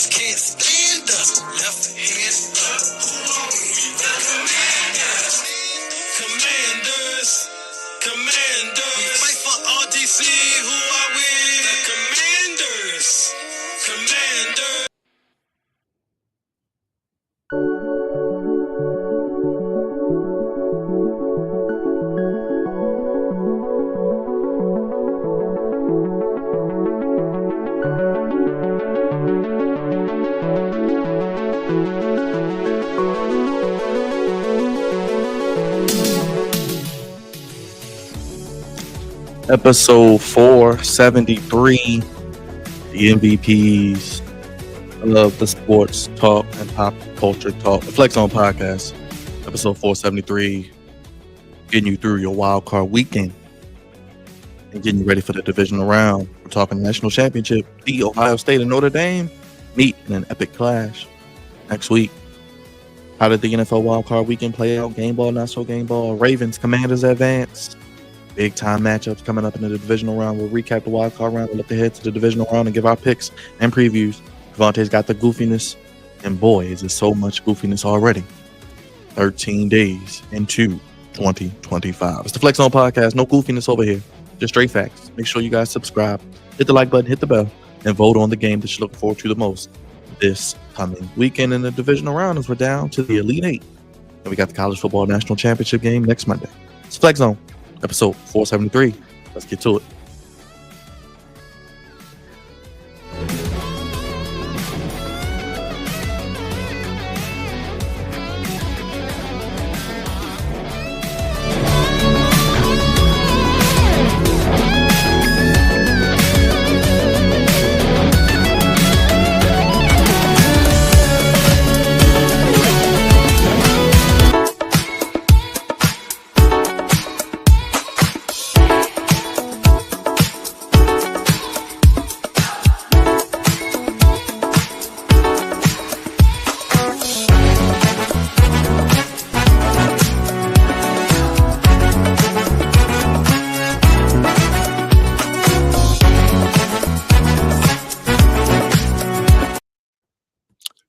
haters can't stand us. Left hand up. Commanders. We fight for RDC. Who are we? The Commanders. Commanders. Episode 473, the MVPs of the sports talk and pop culture talk, the Flex On podcast. Episode 473, getting you through your wild card weekend and getting you ready for the divisional round. We're talking national championship. The Ohio State and Notre Dame meet in an epic clash next week. How did the NFL wild card weekend play out? Game ball, not so game ball. Ravens, Commanders advance. Big time matchups coming up in the divisional round. We'll recap the wild card round. We'll look ahead to the divisional round and give our picks and previews. Devontae's got the goofiness, and boy, is there so much goofiness already. 13 days into 2025. It's the Flex On podcast. No goofiness over here. Just straight facts. Make sure you guys subscribe, hit the like button, hit the bell, and vote on the game that you're looking forward to the most this coming weekend in the divisional round as we're down to the Elite Eight. And we got the College Football National Championship game next Monday. It's Flex On. Episode 473. Let's get to it.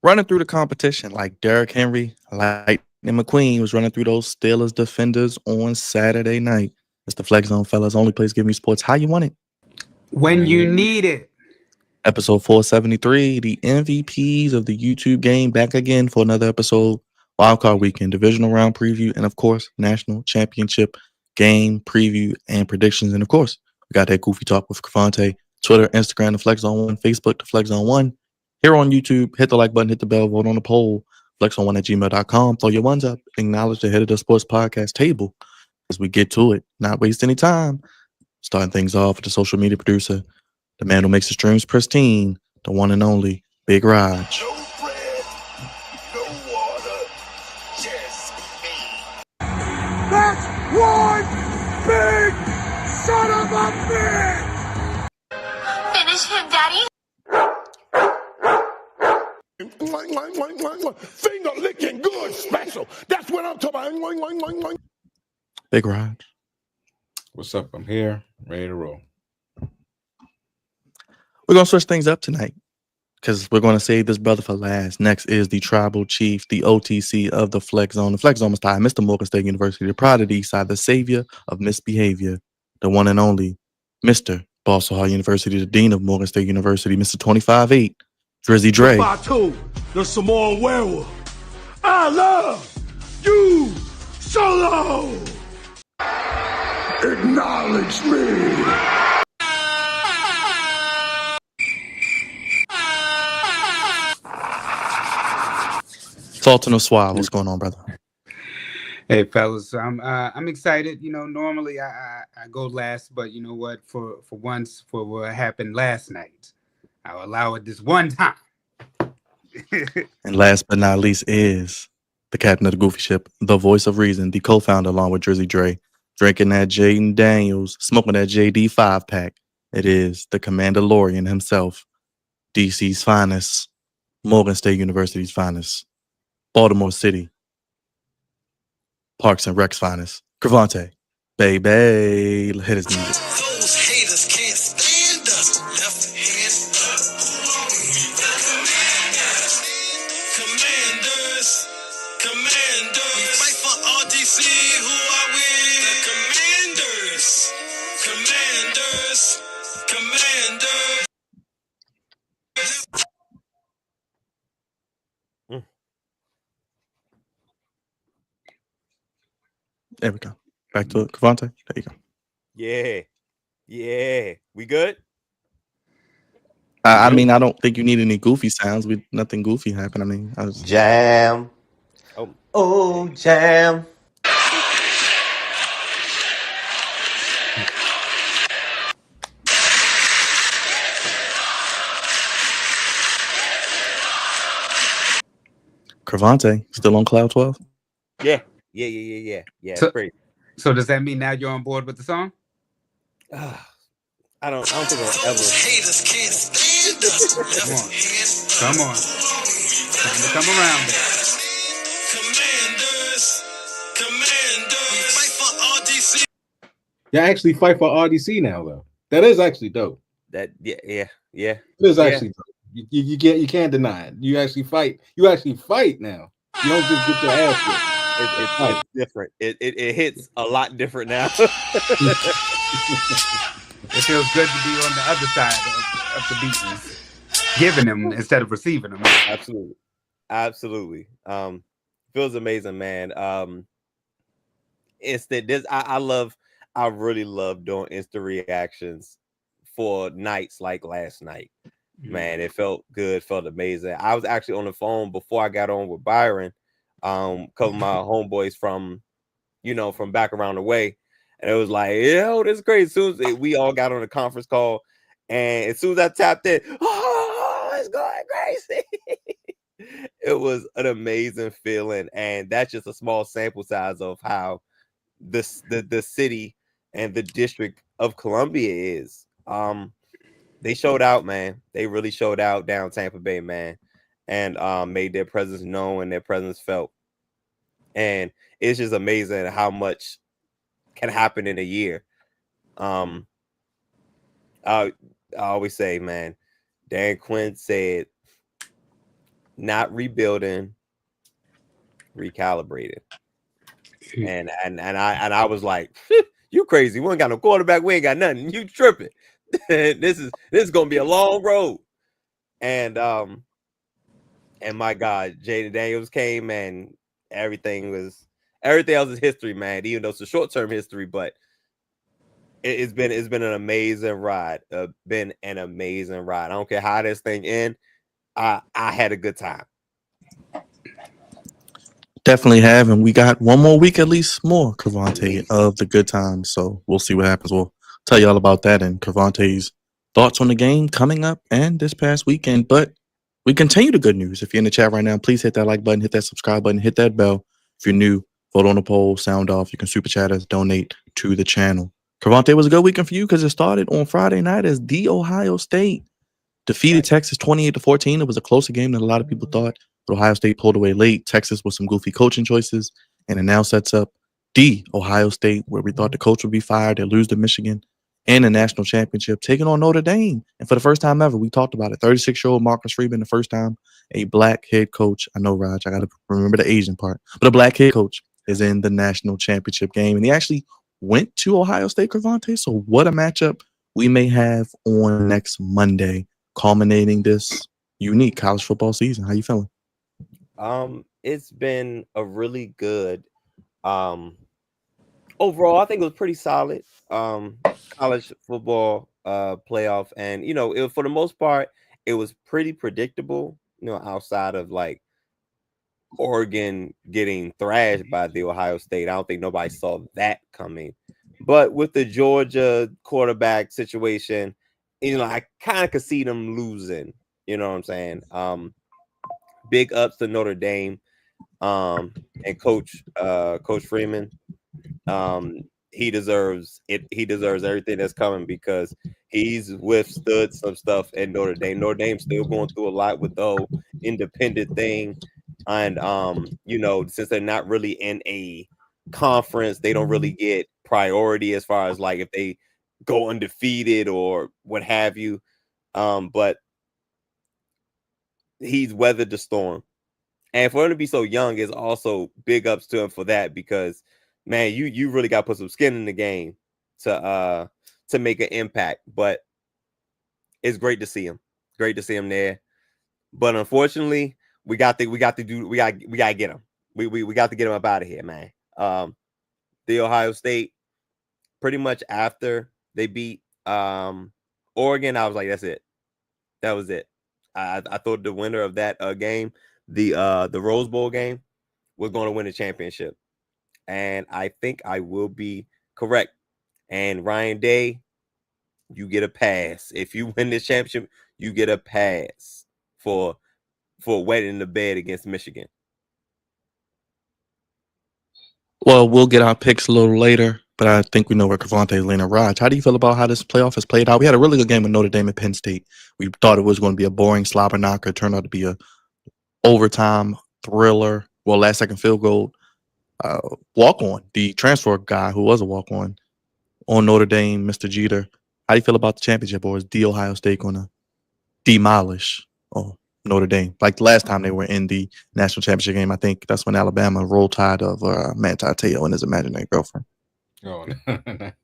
Running through the competition like Derrick Henry, Lightning McQueen was running through those Steelers defenders on Saturday night. It's the Flex Zone, fellas. Only place giving you sports how you want it. When you need it. Episode 473, the MVPs of the YouTube game back again for another episode. Wildcard weekend, divisional round preview, and of course, national championship game preview and predictions. And of course, we got that goofy talk with Cavante, Twitter, Instagram, the Flex Zone 1, Facebook, the Flex Zone 1. Here on YouTube, hit the like button, hit the bell, vote on the poll, flexon1@gmail.com. Throw your ones up, acknowledge the head of the sports podcast table as we get to it. Not waste any time. Starting things off with the social media producer, the man who makes the streams pristine, the one and only Big Raj. No bread, no water, just me. That's one big son of a bitch! Finish him, Daddy. Finger licking good special. That's what I'm talking about. Big Raj. What's up? I'm here, ready to roll. We're going to switch things up tonight because we're going to save this brother for last. Next is the tribal chief, the OTC of the Flex Zone. The Flex Zone must die, Mr. Morgan State University, the pride of the East Side, the savior of misbehavior, the one and only Mr. Boston Hall University, the dean of Morgan State University, Mr. 25-8, Drizzy Dre. Batu, the Samoan werewolf. I love you solo. Acknowledge me. Sultan of Swab, what's going on, brother? Hey, fellas, I'm excited. You know, normally I go last, but you know what? For once, for what happened last night, I'll allow it this one time. And last but not least is the captain of the Goofy Ship, the voice of reason, the co-founder along with Drizzy Dre, drinking that Jaden Daniels, smoking that JD 5-pack. It is the Commandalorian himself, DC's finest, Morgan State University's finest, Baltimore City, Parks and Rec's finest, Cravante. Baby, hit his music. Those haters can't stand us. Left hand Commanders. Commanders. There we go. Back to it. Cavante. There you go. Yeah. We good? I mean, I don't think you need any goofy sounds. Nothing goofy happened. I mean, I was Jam. Oh, Jam. Cavante still on Cloud 12. Yeah. It's So, great. so does that mean now you're on board with the song? I don't think I'll ever. Haters can't stand us. Come on. Time to come around there. Commanders. We fight for RDC. You actually fight for RDC now, though. That is actually dope. Yeah. It is actually dope. You can't deny it. You actually fight. You actually fight now. You don't just get your ass whipped. It's different. It hits a lot different now. It feels good to be on the other side of the beatings, giving them instead of receiving them. Absolutely. Feels amazing, man. Instant. I really love doing instant reactions for nights like last night. Man, it felt good, felt amazing. I was actually on the phone before I got on with Byron, couple of my homeboys from back around the way, and it was like, yo, this is crazy. As soon as we all got on a conference call, and as soon as I tapped in, oh, it's going crazy. It was an amazing feeling, and that's just a small sample size of how the city and the District of Columbia is. They showed out, man. They really showed out down Tampa Bay, man, and made their presence known and their presence felt. And it's just amazing how much can happen in a year. I always say, man, Dan Quinn said, not rebuilding, recalibrating. And I was like, you crazy. We ain't got no quarterback. We ain't got nothing. You tripping. This is gonna be a long road. And my God, Jaden Daniels came, and everything else is history, man. Even though it's a short-term history, but it's been an amazing ride. I don't care how this thing ends. I had a good time. Definitely have, and we got one more week at least more, Cavante, of the good times. So we'll see what happens. We'll tell you all about that and Cavante's thoughts on the game coming up and this past weekend. But we continue the good news. If you're in the chat right now, please hit that like button, hit that subscribe button, hit that bell. If you're new, vote on the poll, sound off. You can super chat us, donate to the channel. Cavante, was a good weekend for you because it started on Friday night as the Ohio State defeated Texas 28-14. It was a closer game than a lot of people thought. But Ohio State pulled away late. Texas with some goofy coaching choices. And it now sets up the Ohio State, where we thought the coach would be fired. They lose to Michigan and the national championship, taking on Notre Dame. And for the first time ever, we talked about it. 36-year-old Marcus Freeman, the first time a black head coach. I know, Raj, I got to remember the Asian part. But a black head coach is in the national championship game. And he actually went to Ohio State, Cavante. So what a matchup we may have on next Monday, culminating this unique college football season. How you feeling? It's been a really good overall. I think it was pretty solid college football playoff, and for the most part it was pretty predictable, outside of like Oregon getting thrashed by the Ohio State. I don't think nobody saw that coming. But with the Georgia quarterback situation, I kind of could see them losing. You know what I'm saying? Big ups to Notre Dame, and Coach Freeman. He deserves it. He deserves everything that's coming because he's withstood some stuff at Notre Dame. Notre Dame's still going through a lot with the whole independent thing, and since they're not really in a conference, they don't really get priority as far as like if they go undefeated or what have you. But he's weathered the storm, and for him to be so young is also big ups to him for that, because man, you really got to put some skin in the game to make an impact. But it's great to see him. Great to see him there. But unfortunately, we got to get him. We got to get him up out of here, man. The Ohio State, pretty much after they beat Oregon, I was like, that's it. That was it. I thought the winner of that game, the Rose Bowl game, was going to win the championship. And I think I will be correct. And Ryan Day, you get a pass. If you win this championship, you get a pass for wetting the bed against Michigan. Well, we'll get our picks a little later, but I think we know where Cavante is leaning. Raj, how do you feel about how this playoff has played out? We had a really good game with Notre Dame and Penn State. We thought it was going to be a boring slobber knocker. It turned out to be a overtime thriller. Well, last second field goal. Walk on. The transfer guy who was a walk on Notre Dame, Mr. Jeter. How do you feel about the championship, or is the Ohio State going to demolish Notre Dame? Like the last time they were in the national championship game, I think that's when Alabama rolled tide of Manti Te'o and his imaginary girlfriend. Oh, that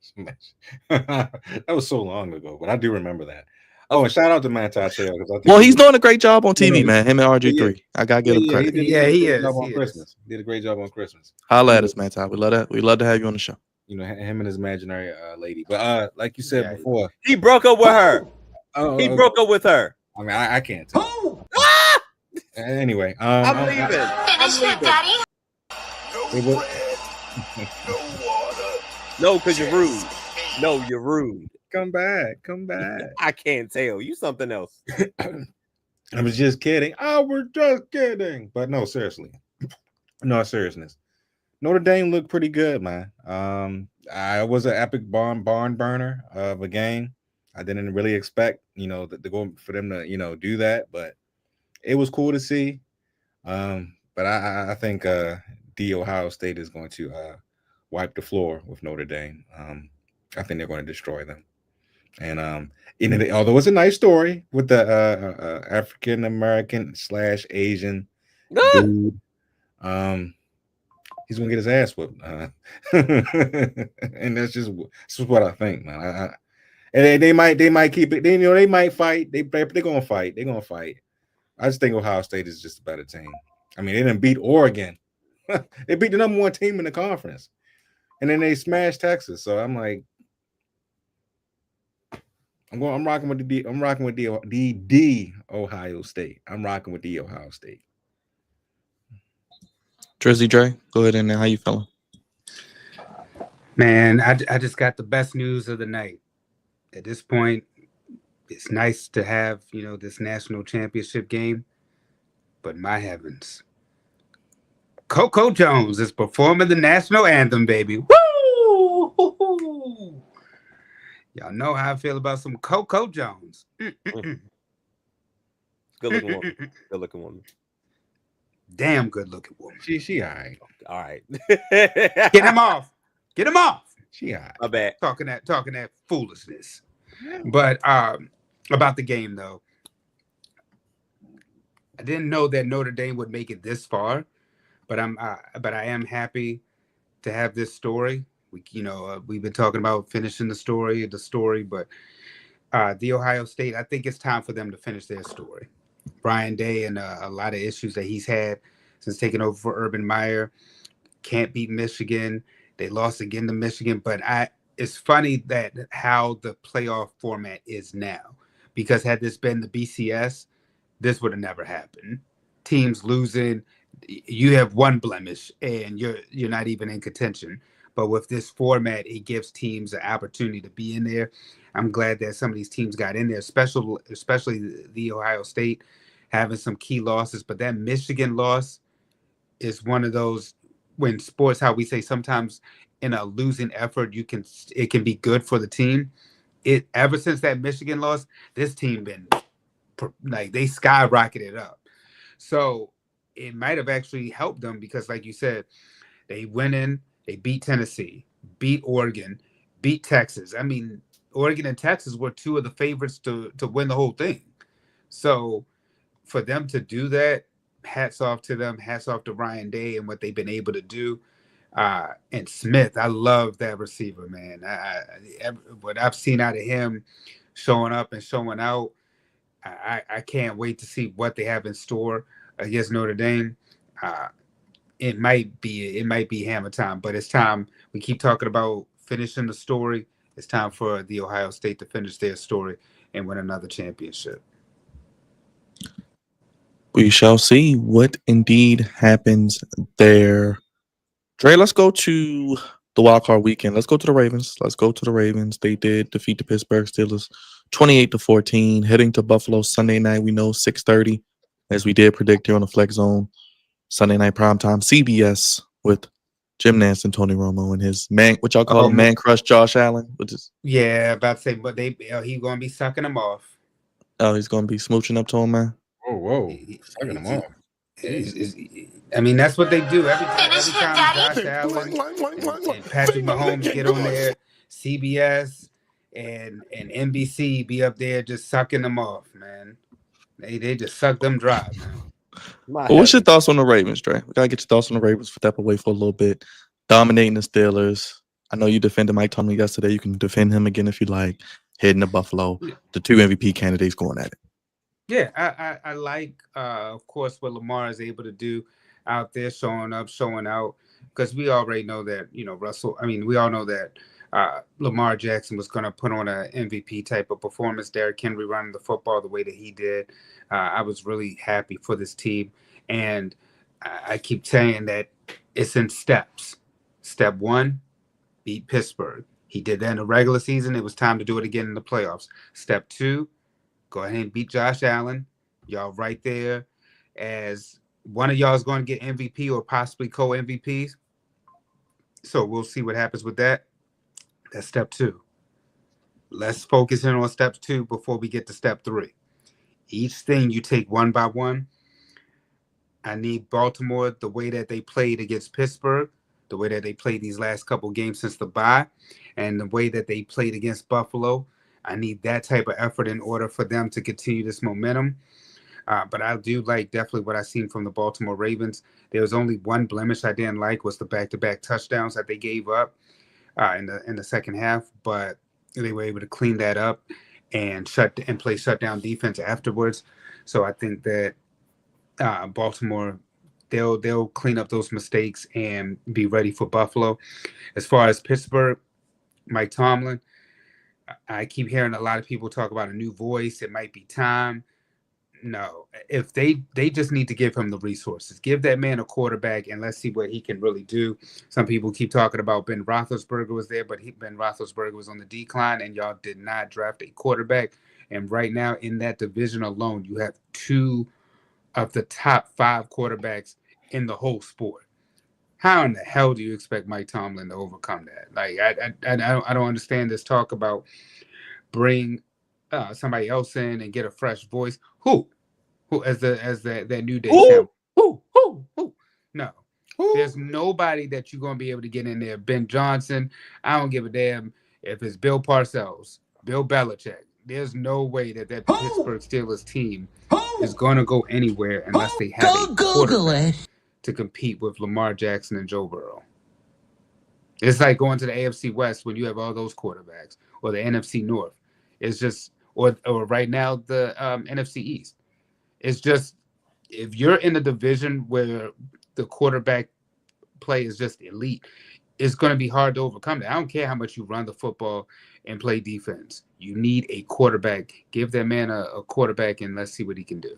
was so long ago, but I do remember that. Oh, and shout out to Manti Te'o. Well, he's doing a great job on TV, man. Him and RG3. Yeah. I gotta give him credit. He is. On Christmas. He did a great job on Christmas. Holla at us, Manti. We love to have you on the show. You know, him and his imaginary lady. But like you said before, he broke up with her. He broke up with her. I mean, I can't tell. Oh! Anyway, I'm leaving. Finish him, Daddy. No bread, no water. No, because you're rude. No, you're rude. Come back. I can't tell. You something else. I was just kidding. I was just kidding. But no, seriously. No, seriousness. Notre Dame looked pretty good, man. I was an epic barn burner of a game. I didn't really expect, to go for them to, do that, but it was cool to see. But I think the Ohio State is going to wipe the floor with Notre Dame. I think they're going to destroy them. And although it's a nice story with the African American / Asian dude, he's gonna get his ass whooped, and that's just what I think, man. And they might keep it. They might fight. They're gonna fight. They're gonna fight. I just think Ohio State is just a better team. I mean, they didn't beat Oregon. They beat the number one team in the conference, and then they smashed Texas. So I'm like, I'm rocking with the Ohio State. I'm rocking with the Ohio State. Drizzy Dre, go ahead and how you feeling? Man, I just got the best news of the night. At this point, it's nice to have, this national championship game, but my heavens. Coco Jones is performing the national anthem, baby. Woo! Y'all know how I feel about some Coco Jones. Good looking woman. Good looking woman. Damn good looking woman. She all right. All right. Get him off. Get him off. She all right. My bad. Talking that foolishness. But about the game though, I didn't know that Notre Dame would make it this far, but I am happy to have this story. We've been talking about finishing the story, but the Ohio State, I think it's time for them to finish their story. Ryan Day and a lot of issues that he's had since taking over for Urban Meyer. Can't beat Michigan. They lost again to Michigan. But it's funny that how the playoff format is now. Because had this been the BCS, this would have never happened. Teams losing, you have one blemish and you're not even in contention. But with this format, it gives teams an opportunity to be in there. I'm glad that some of these teams got in there, especially the Ohio State having some key losses. But that Michigan loss is one of those when sports, how we say sometimes in a losing effort, it can be good for the team. Ever since that Michigan loss, this team been like they skyrocketed up. So it might have actually helped them because, like you said, they went in, they beat Tennessee, beat Oregon, beat Texas. I mean, Oregon and Texas were two of the favorites to win the whole thing. So for them to do that, hats off to them. Hats off to Ryan Day and what they've been able to do. And Smith, I love that receiver, man. What I've seen out of him showing up and showing out, I can't wait to see what they have in store against Notre Dame. Uh, it might be hammer time, but it's time. We keep talking about finishing the story. It's time for the Ohio State to finish their story and win another championship. We shall see what indeed happens there. Dre, let's go to the wild card weekend. Let's go to the Ravens. They did defeat the Pittsburgh Steelers 28-14, heading to Buffalo Sunday night. We know 6:30, as we did predict here on the Flex Zone. Sunday night primetime, CBS with Jim Nance and Tony Romo and his man, what y'all call him, man crush Josh Allen. Yeah, about to say, but he's gonna be sucking them off. Oh, he's gonna be smooching up to him, man. Whoa, sucking them off. I mean, that's what they do every time Josh Allen and Patrick Mahomes get on there, CBS and NBC be up there just sucking them off, man. They just suck them dry, man. Well, what's your thoughts on the Ravens, Dre? We gotta get your thoughts on the Ravens. Step away for a little bit, dominating the Steelers. I know you defended Mike Tomlin yesterday. You can defend him again if you like. Heading to Buffalo, the two MVP candidates going at it. Yeah, I like, of course, what Lamar is able to do out there, showing up, showing out, because we already know that, we all know that Lamar Jackson was going to put on an MVP type of performance. Derrick Henry running the football the way that he did. I was really happy for this team. And I keep saying that it's in steps. Step one, beat Pittsburgh. He did that in the regular season. It was time to do it again in the playoffs. Step two, go ahead and beat Josh Allen. Y'all right there. As one of y'all is going to get MVP or possibly co-MVPs. So we'll see what happens with that. That's step two. Let's focus in on step two before we get to step three. Each thing you take one by one. I need Baltimore, the way that they played against Pittsburgh, the way that they played these last couple games since the bye, and the way that they played against Buffalo. I need that type of effort in order for them to continue this momentum. But I do like definitely what I've seen from the Baltimore Ravens. There was only one blemish I didn't like was the back-to-back touchdowns that they gave up in the second half. But they were able to clean that up and play shutdown defense afterwards. So I think that Baltimore, they'll clean up those mistakes and be ready for Buffalo. As far as Pittsburgh, Mike Tomlin, I keep hearing a lot of people talk about a new voice. It might be time. No, if they just need to give him the resources, give that man a quarterback, and let's see what he can really do. Some people keep talking about Ben Roethlisberger was there, but Ben Roethlisberger was on the decline, and y'all did not draft a quarterback. And right now in that division alone, you have two of the top 5 quarterbacks in the whole sport. How in the hell do you expect Mike Tomlin to overcome that? Like, I don't understand this talk about bring somebody else in and get a fresh voice. Who as that New Day champ? Who? No. There's nobody that you're gonna be able to get in there. Ben Johnson. I don't give a damn if it's Bill Parcells, Bill Belichick. There's no way that Pittsburgh Steelers team is gonna go anywhere unless they have a quarterback to compete with Lamar Jackson and Joe Burrow. It's like going to the AFC West when you have all those quarterbacks, or the NFC North. It's just, or right now the NFC East. It's just, if you're in a division where the quarterback play is just elite, it's going to be hard to overcome that. I don't care how much you run the football and play defense. You need a quarterback. Give that man a quarterback, and let's see what he can do.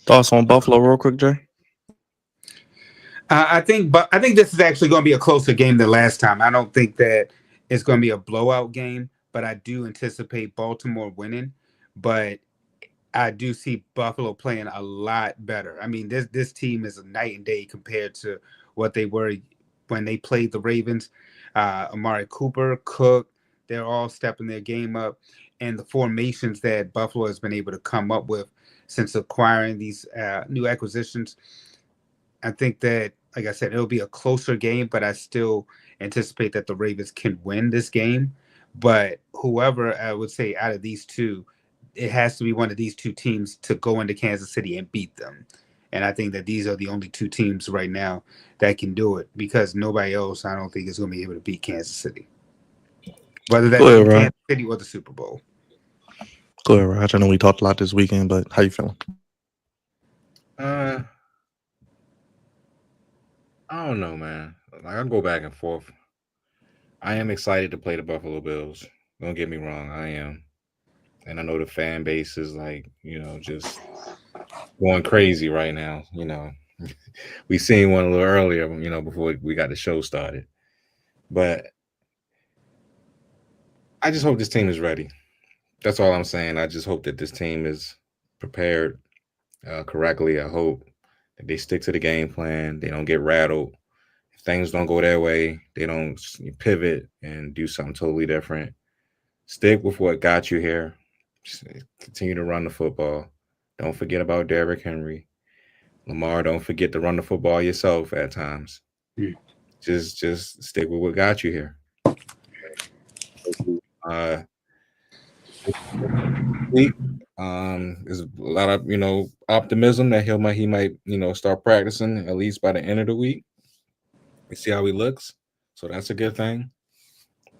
Thoughts on Buffalo real quick, Jay? I think this is actually going to be a closer game than last time. I don't think that it's going to be a blowout game, but I do anticipate Baltimore winning. But I do see Buffalo playing a lot better. I mean, this team is a night and day compared to what they were when they played the Ravens. Amari Cooper, Cook, they're all stepping their game up. And the formations that Buffalo has been able to come up with since acquiring these new acquisitions, I think that, like I said, it'll be a closer game, but I still anticipate that the Ravens can win this game. But whoever, I would say, out of these two, it has to be one of these two teams to go into Kansas City and beat them. And I think that these are the only two teams right now that can do it, because nobody else, I don't think, is going to be able to beat Kansas City. Whether that's Go ahead, in Rod. Kansas City or the Super Bowl. Go ahead, Raj. I know we talked a lot this weekend, but how you feeling? I don't know, man. Like, I go back and forth. I am excited to play the Buffalo Bills. Don't get me wrong, I am. And I know the fan base is like, just going crazy right now. We seen one a little earlier, before we got the show started. But I just hope this team is ready. That's all I'm saying. I just hope that this team is prepared correctly. I hope that they stick to the game plan. They don't get rattled. If things don't go their way, they don't pivot and do something totally different. Stick with what got you here. Just continue to run the football. Don't forget about Derrick Henry. Lamar, don't forget to run the football yourself at times. Mm. Just stick with what got you here. Week, there's a lot of optimism that he might start practicing at least by the end of the week. We see how he looks, so that's a good thing.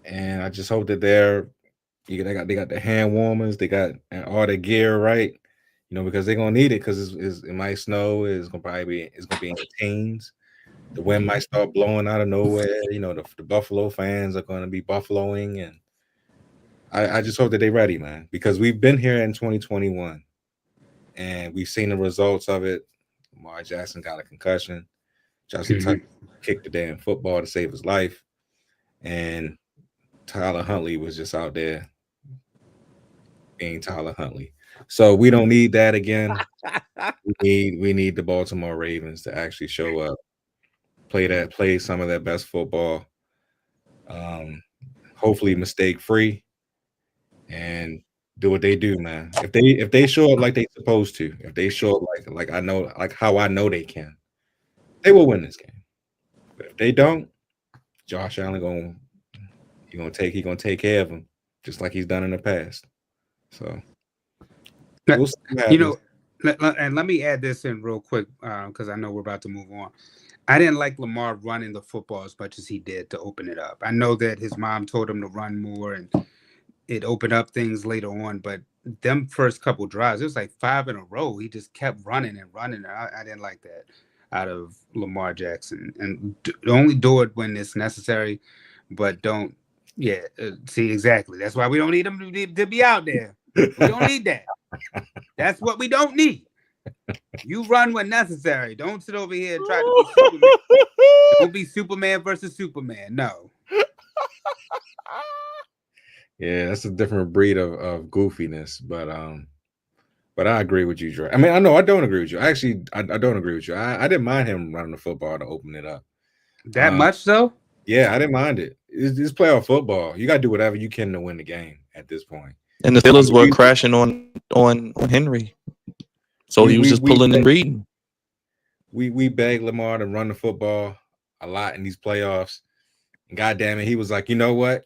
And I just hope that they got the hand warmers, they got all the gear right, because they're gonna need it, because it might snow. It's gonna be in the teens. The wind might start blowing out of nowhere. The Buffalo fans are gonna be buffaloing, and I just hope that they're ready, man, because we've been here in 2021 and we've seen the results of it. Lamar Jackson got a concussion. Justin Tucker kicked the damn football to save his life. And Tyler Huntley was just out there being Tyler Huntley. So we don't need that again. we need the Baltimore Ravens to actually show up, play some of their best football, hopefully mistake free, and do what they do, man. If they show up like they supposed to, if they show up like I know, like how I know they can, they will win this game. But if they don't, Josh Allen gonna take care of them just like he's done in the past. So we'll see what happens. And let me add this in real quick, because I know we're about to move on. I didn't like Lamar running the football as much as he did to open it up. I know that his mom told him to run more and it opened up things later on, but them first couple drives, it was like 5 in a row. He just kept running and running. I didn't like that out of Lamar Jackson. And only do it when it's necessary, but don't. Yeah, see, exactly. That's why we don't need him to be out there. We don't need that. That's what we don't need. You run when necessary. Don't sit over here and try to be Superman. Don't be Superman versus Superman. No. Yeah, that's a different breed of goofiness, but I agree with you, Dre. I mean, I know I don't agree with you. Actually, I don't agree with you. I didn't mind him running the football to open it up. That much so? Yeah, I didn't mind it. It's playoff football. You got to do whatever you can to win the game at this point. And the Steelers were crashing on Henry, so he was just pulling and reading. We begged Lamar to run the football a lot in these playoffs, and goddamn it, he was like, you know what?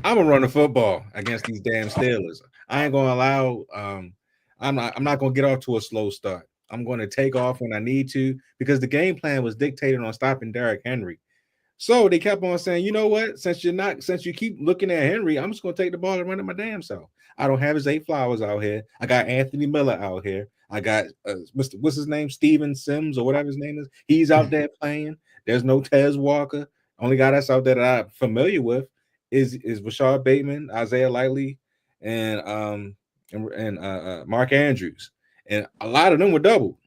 I'm gonna run the football against these damn Steelers. I ain't gonna allow. I'm not gonna get off to a slow start. I'm gonna take off when I need to, because the game plan was dictated on stopping Derrick Henry. So they kept on saying, you know what? Since you keep looking at Henry, I'm just gonna take the ball and run it my damn self. I don't have Zay Flowers out here. I got Anthony Miller out here. I got what's his name? Steven Sims or whatever his name is. He's out there playing. There's no Tez Walker. Only guy that's out there that I'm familiar with is Rashad Bateman, Isaiah Likely, and Mark Andrews. And a lot of them were doubled.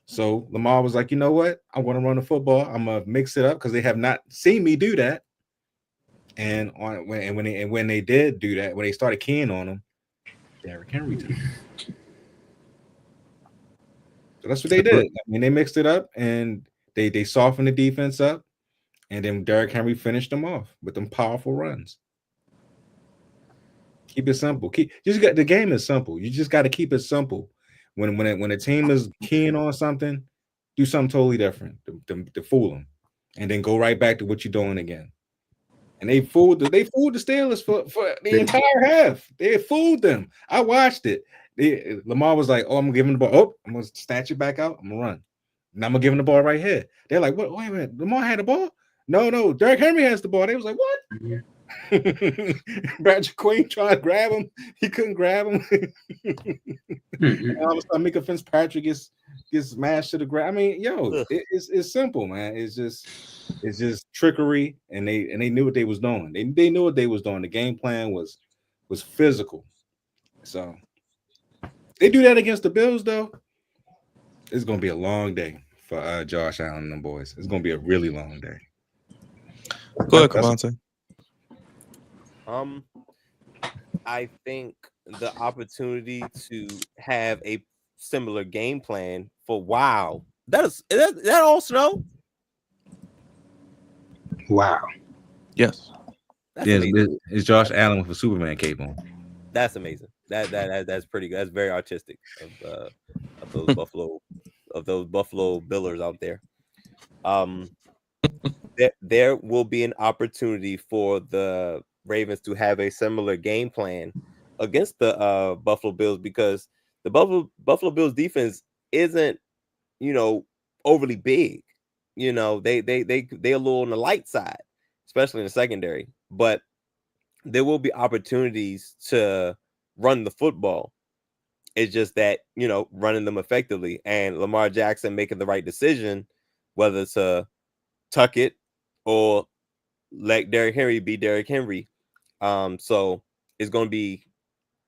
So Lamar was like, you know what? I'm going to run the football. I'm going to mix it up, because they have not seen me do that. And when they did do that, when they started keying on him, Derrick Henry took it. So that's what they did. I mean, they mixed it up and they softened the defense up, and then Derrick Henry finished them off with them powerful runs. Keep it simple. The game is simple. You just got to keep it simple. When a team is keying on something, do something totally different to fool them, and then go right back to what you're doing again. And they fooled the Steelers for the entire half. They fooled them. I watched it. Lamar was like, "Oh, I'm giving the ball. Oh, I'm gonna snatch it back out. I'm gonna run. And I'm gonna give him the ball right here." They're like, "What? Wait a minute. Lamar had the ball? No. Derrick Henry has the ball." They was like, "What?" Patrick Queen tried to grab him. He couldn't grab him. All of a sudden, Mika Fitzpatrick gets smashed to the ground. I mean, it's simple, man. It's just trickery, and they knew what they was doing. They knew what they was doing. The game plan was physical. So they do that against the Bills, though. It's gonna be a long day for Josh Allen and them boys. It's gonna be a really long day. Go ahead, Cavante. I think the opportunity to have a similar game plan for that all snow. Wow. Yes. It's Josh Allen with a Superman cape on. That's amazing. That's pretty good. That's very artistic of those Buffalo Billers out there. There will be an opportunity for the Ravens to have a similar game plan against the Buffalo Bills, because the Buffalo Bills defense isn't, overly big. They a little on the light side, especially in the secondary. But there will be opportunities to run the football. It's just that, running them effectively, and Lamar Jackson making the right decision, whether to tuck it or let Derrick Henry be Derrick Henry. So it's going to be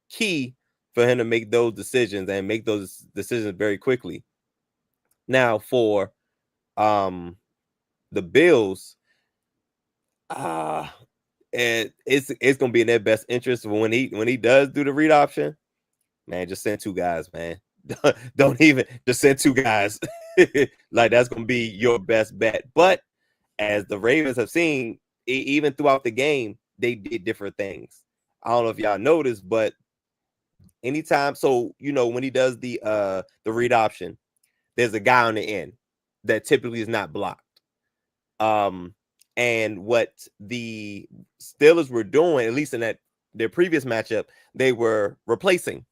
key for him to make those decisions, and make those decisions very quickly. Now for the Bills, it's going to be in their best interest when he does do the read option. Man, just send two guys, man. Don't even just send two guys. Like, that's going to be your best bet. But as the Ravens have seen, even throughout the game, they did different things. I don't know if y'all noticed, but anytime, so when he does the read option, there's a guy on the end that typically is not blocked. And what the Steelers were doing, at least in their previous matchup, they were replacing.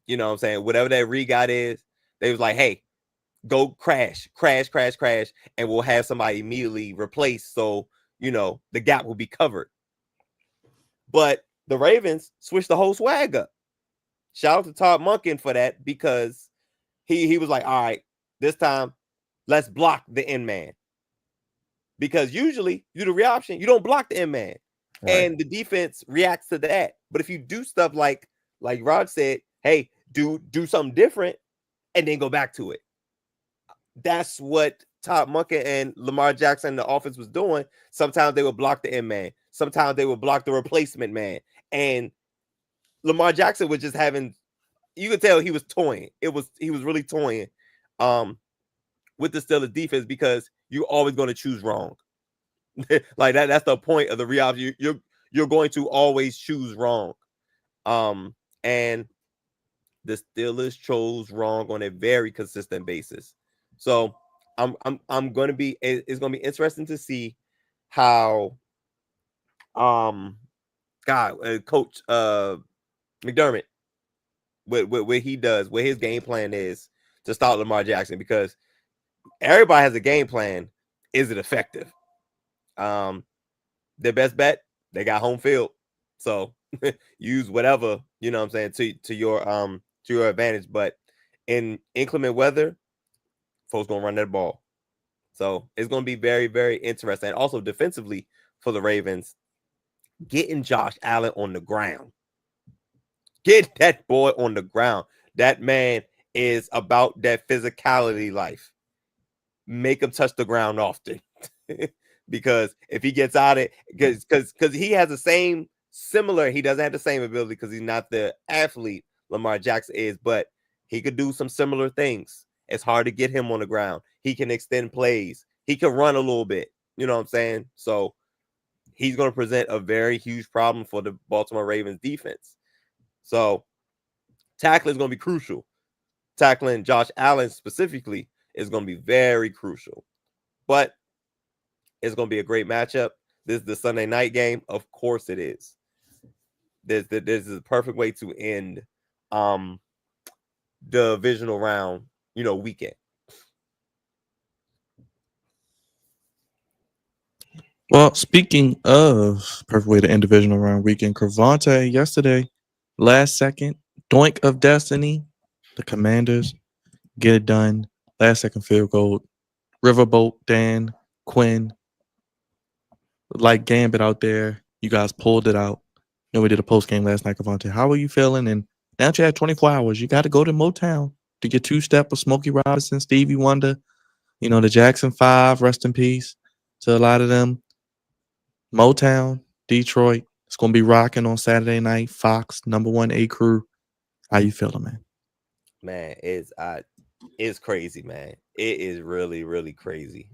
You know what I'm saying? Whatever that read guy is, they was like, hey, go crash, and we'll have somebody immediately replace, so the gap will be covered. But the Ravens switched the whole swag up. Shout out to Todd Monken for that, because he was like, all right, this time let's block the end man. Because usually you do the read option, you don't block the end man. Right. And the defense reacts to that. But if you do stuff like Rod said, hey, do something different and then go back to it. That's what Todd Monken and Lamar Jackson, the offense, was doing. Sometimes they would block the end man. Sometimes they would block the replacement man. And Lamar Jackson was just you could tell he was toying. He was really toying with the Steelers defense, because you're always going to choose wrong. Like that's the point of the read option. You're going to always choose wrong. And the Steelers chose wrong on a very consistent basis. So I'm going to be, it's going to be interesting to see how Coach McDermott, what he does, what his game plan is to stop Lamar Jackson, because everybody has a game plan. Is it effective? Their best bet, they got home field. So use whatever, you know what I'm saying, to your advantage. But in inclement weather, folks gonna run that ball. So it's gonna be very, very interesting. And also defensively for the Ravens, getting Josh Allen on the ground. Get that boy on the ground. That man is about that physicality life. Make him touch the ground often. Because if he gets out of it, because he has the same similar, he doesn't have the same ability because he's not the athlete Lamar Jackson is, but he could do some similar things. It's hard to get him on the ground. He can extend plays. He can run a little bit. You know what I'm saying? So he's going to present a very huge problem for the Baltimore Ravens defense. So tackling is going to be crucial. Tackling Josh Allen specifically is going to be very crucial. But it's going to be a great matchup. This is the Sunday night game. Of course it is. This is the perfect way to end divisional round, weekend. Well, speaking of perfect way to end divisional round weekend, Cravante yesterday, last second, doink of destiny. The Commanders get it done. Last second field goal. Riverboat, Dan, Quinn, like Gambit out there. You guys pulled it out. We did a post game last night, Cravante. How are you feeling? And now that you have 24 hours, you got to go to Motown to get two-step with Smokey Robinson, Stevie Wonder, the Jackson 5, rest in peace to a lot of them. Motown, Detroit. It's going to be rocking on Saturday night. Fox, number 1 A crew. How you feeling, man? Man, it's crazy, man. It is really, really crazy.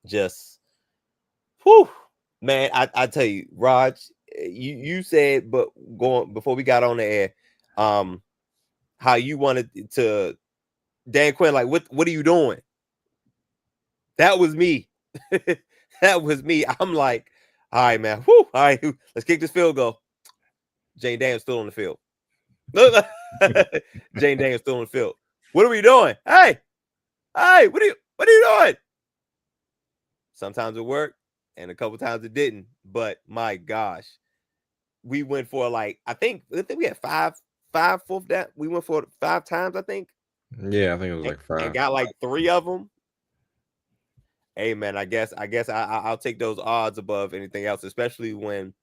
Just, whew, man. I tell you, Raj, you said, but before we got on the air, how you wanted to, Dan Quinn, like, what are you doing? That was me. That was me. I'm like, all right, man. Whew, all right, let's kick this field goal. Jane Daniels still on the field. Jane Daniels still on the field. What are we doing? Hey, what are you doing? Sometimes it worked, and a couple times it didn't. But my gosh, we went for I think we had five fourth down. We went for 5 times, I think. Yeah, I think it was like 5. And got 3 of them. Hey, man, I guess I'll take those odds above anything else, especially when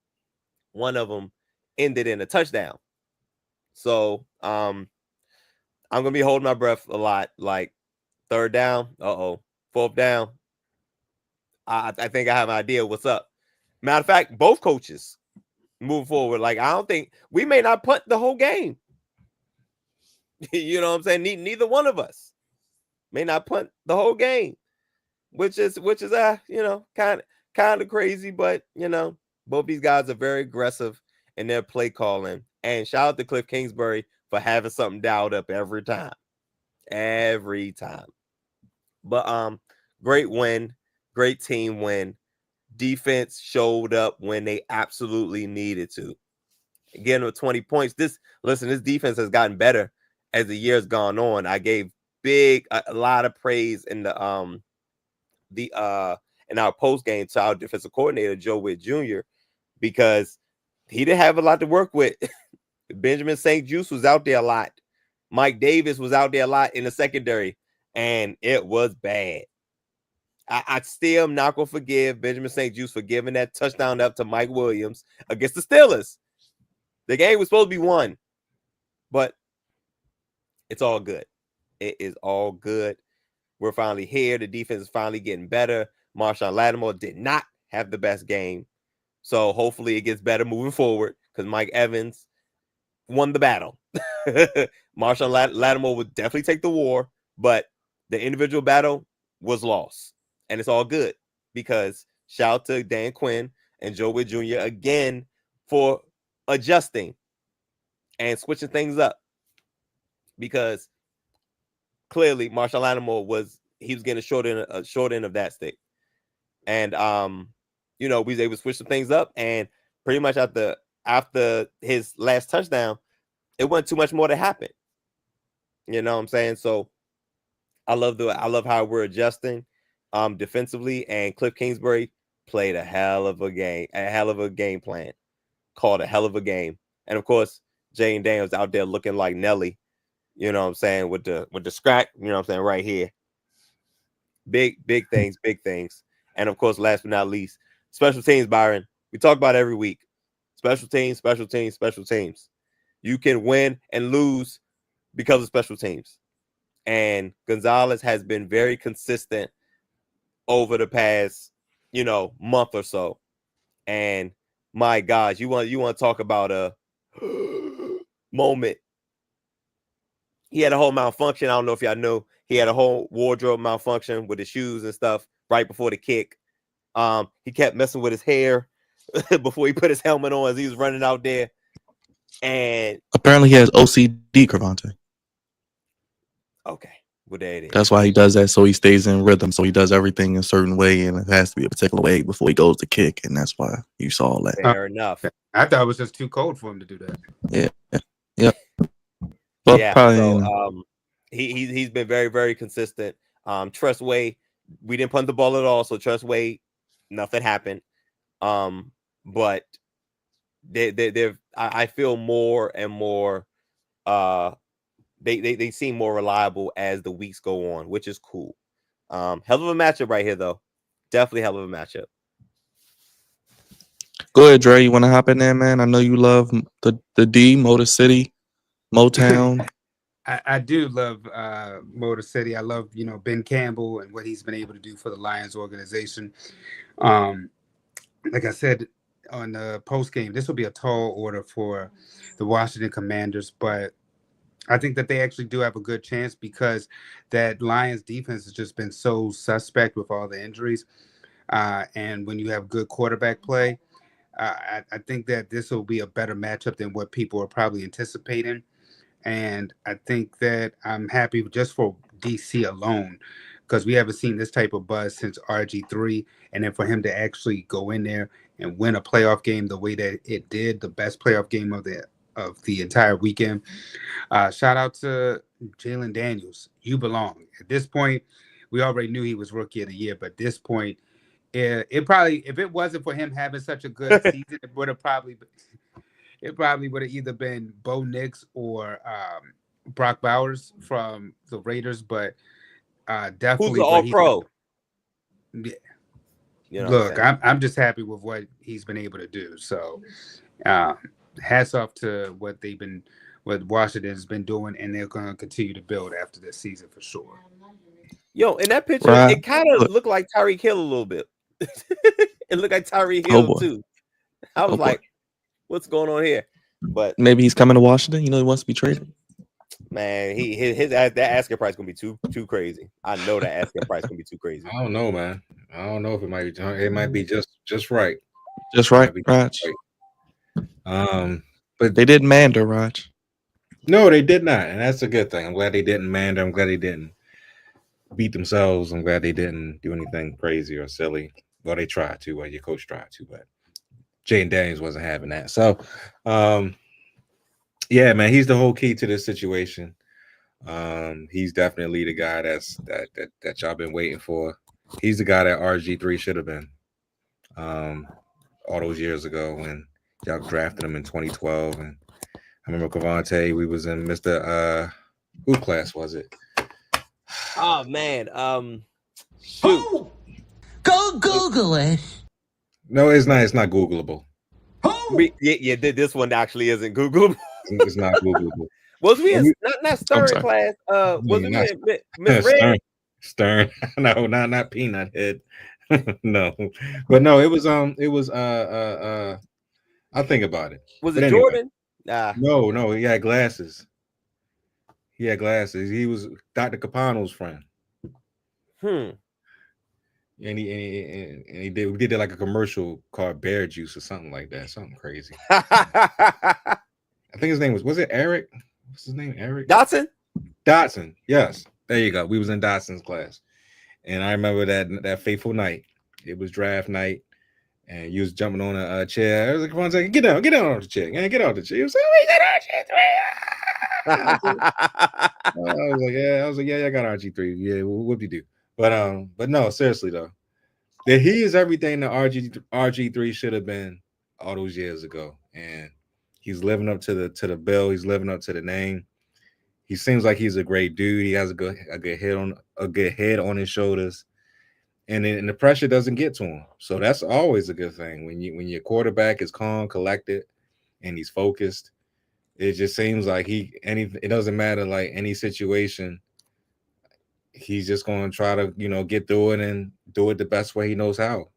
one of them ended in a touchdown. So I'm gonna be holding my breath a lot. Like 3rd down, 4th down. I think I have an idea what's up. Matter of fact, both coaches move forward. I don't think we may not punt the whole game. You know what I'm saying? Neither one of us may not punt the whole game, which is kind of crazy, but both these guys are very aggressive in their play calling. And shout out to Cliff Kingsbury for having something dialed up every time. But great win, great team win. Defense showed up when they absolutely needed to. Again, with 20 points. This defense has gotten better as the year's gone on. I gave a lot of praise in in our post game to our defensive coordinator, Joe Witt Jr., because he didn't have a lot to work with. Benjamin St. Juste was out there a lot. Mike Davis was out there a lot in the secondary, and it was bad. I still am not going to forgive Benjamin St. Juste for giving that touchdown up to Mike Williams against the Steelers. The game was supposed to be won, but it's all good. It is all good. We're finally here. The defense is finally getting better. Marshawn Lattimore did not have the best game, so hopefully it gets better moving forward because Mike Evans won the battle. Marshawn Lattimore would definitely take the war, but the individual battle was lost. And it's all good because shout out to Dan Quinn and Joe Witt Jr. again for adjusting and switching things up, because clearly Marshawn Lattimore was getting a short end of that stick. And we was able to switch some things up, and pretty much after his last touchdown, it wasn't too much more to happen. You know what I'm saying? So I love how we're adjusting defensively, and Cliff Kingsbury played a hell of a game plan, called a hell of a game. And of course, Jane Daniels out there looking like Nelly, you know what I'm saying, with the scratch, you know what I'm saying, right here. Big things. And of course, last but not least, special teams, Byron. We talk about it every week. Special teams. You can win and lose because of special teams. And Gonzalez has been very consistent over the past, month or so. And my gosh, you want to talk about a moment. He had a whole malfunction. I don't know if y'all know. He had a whole wardrobe malfunction with his shoes and stuff right before the kick. He kept messing with his hair before he put his helmet on as he was running out there. And apparently he has OCD, Cravante. Okay. Well, there it is. That's why he does that, so he stays in rhythm. So he does everything a certain way, and it has to be a particular way before he goes to kick, and that's why you saw all that. Fair enough. I thought it was just too cold for him to do that. Yeah. Well, Yeah. probably. So he's been very, very consistent. Trust Way, we didn't punt the ball at all. So Trust Way, nothing happened. But I feel more and more they seem more reliable as the weeks go on, which is cool. Hell of a matchup right here, though. Definitely hell of a matchup. Go ahead, Dre. You want to hop in there, man? I know you love the D, Motor City, Motown. I do love Motor City. I love, Ben Campbell and what he's been able to do for the Lions organization. Like I said on the post game, this will be a tall order for the Washington Commanders, but I think that they actually do have a good chance because that Lions defense has just been so suspect with all the injuries. And when you have good quarterback play, I think that this will be a better matchup than what people are probably anticipating. And I think that I'm happy just for DC alone because we haven't seen this type of buzz since RG3. And then for him to actually go in there and win a playoff game the way that it did, the best playoff game of the entire weekend. Shout out to Jalen Daniels. You belong. At this point, we already knew he was Rookie of the Year, but at this point, it probably, if it wasn't for him having such a good season, it would have probably either been Bo Nix or Brock Bowers from the Raiders, but definitely Who's the All-Pro? Yeah. You know Look, I'm just happy with what he's been able to do. So, hats off to what Washington's been doing, and they're going to continue to build after this season for sure. Yo, in that picture, Right. it kind of looked like Tyreek Hill a little bit. It looked like Tyreek Hill too. I was like, what's going on here? But maybe he's coming to Washington. He wants to be traded. Man, that asking price gonna be too crazy. I know that asking price gonna be too crazy. I don't know, man. I don't know if it might be. It might be just right. Just right, Raj. But they didn't mander, Raj. No, they did not, and that's a good thing. I'm glad they didn't mander. I'm glad they didn't beat themselves. I'm glad they didn't do anything crazy or silly. Well, they tried to. Well, your coach tried to, but Jaden Daniels wasn't having that. So, yeah, man, he's the whole key to this situation. He's definitely the guy that y'all been waiting for. He's the guy that RG3 should have been all those years ago when y'all drafted him in 2012. And I remember Cavante, we was in Mr. Who class was it? Oh man, shoot. Go Google it. No, it's not. It's not Googleable. Yeah, this one actually isn't Googleable. It's not Googleable. Was we in not Stern class? Was we in Miss Red? Stern. No, not Peanut Head. No, but no, it was I'll think about it. Was it anyway. Jordan? No, he had glasses. He was Dr. Capano's friend. And we did like a commercial called Bear Juice or something like that, something crazy. I think his name was it Eric? What's his name? Eric Dotson. Yes, there you go. We was in Dotson's class, and I remember that fateful night. It was draft night, and you was jumping on a chair. I was like, "Come on, second, get down on the chair, man, get off the chair." He was like, I was like, yeah, I got RG3. Yeah, what you do? But no, seriously though, that he is everything that RG3 should have been all those years ago, and he's living up to the bill. He's living up to the name. He seems like he's a great dude. He has a good head on his shoulders, and the pressure doesn't get to him. So that's always a good thing when your quarterback is calm, collected, and he's focused. It just seems like it doesn't matter like any situation. He's just going to try to get through it and do it the best way he knows how,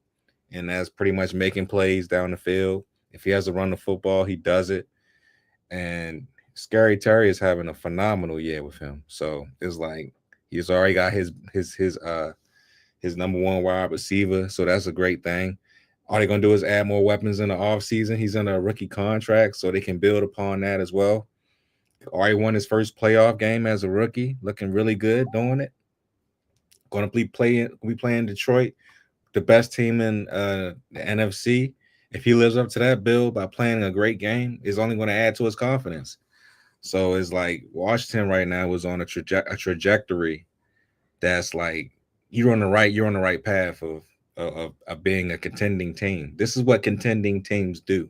and that's pretty much making plays down the field. If he has to run the football, he does it. And Scary Terry is having a phenomenal year with him. So it's like he's already got his number one wide receiver. So that's a great thing. All they're going to do is add more weapons in the offseason. He's under a rookie contract, so they can build upon that as well. Already won his first playoff game as a rookie, looking really good doing it. Going to be playing Detroit, the best team in the NFC. If he lives up to that bill by playing a great game, is only going to add to his confidence. So it's like Washington right now is on a trajectory that's like you're on the right path of being a contending team. This is what contending teams do.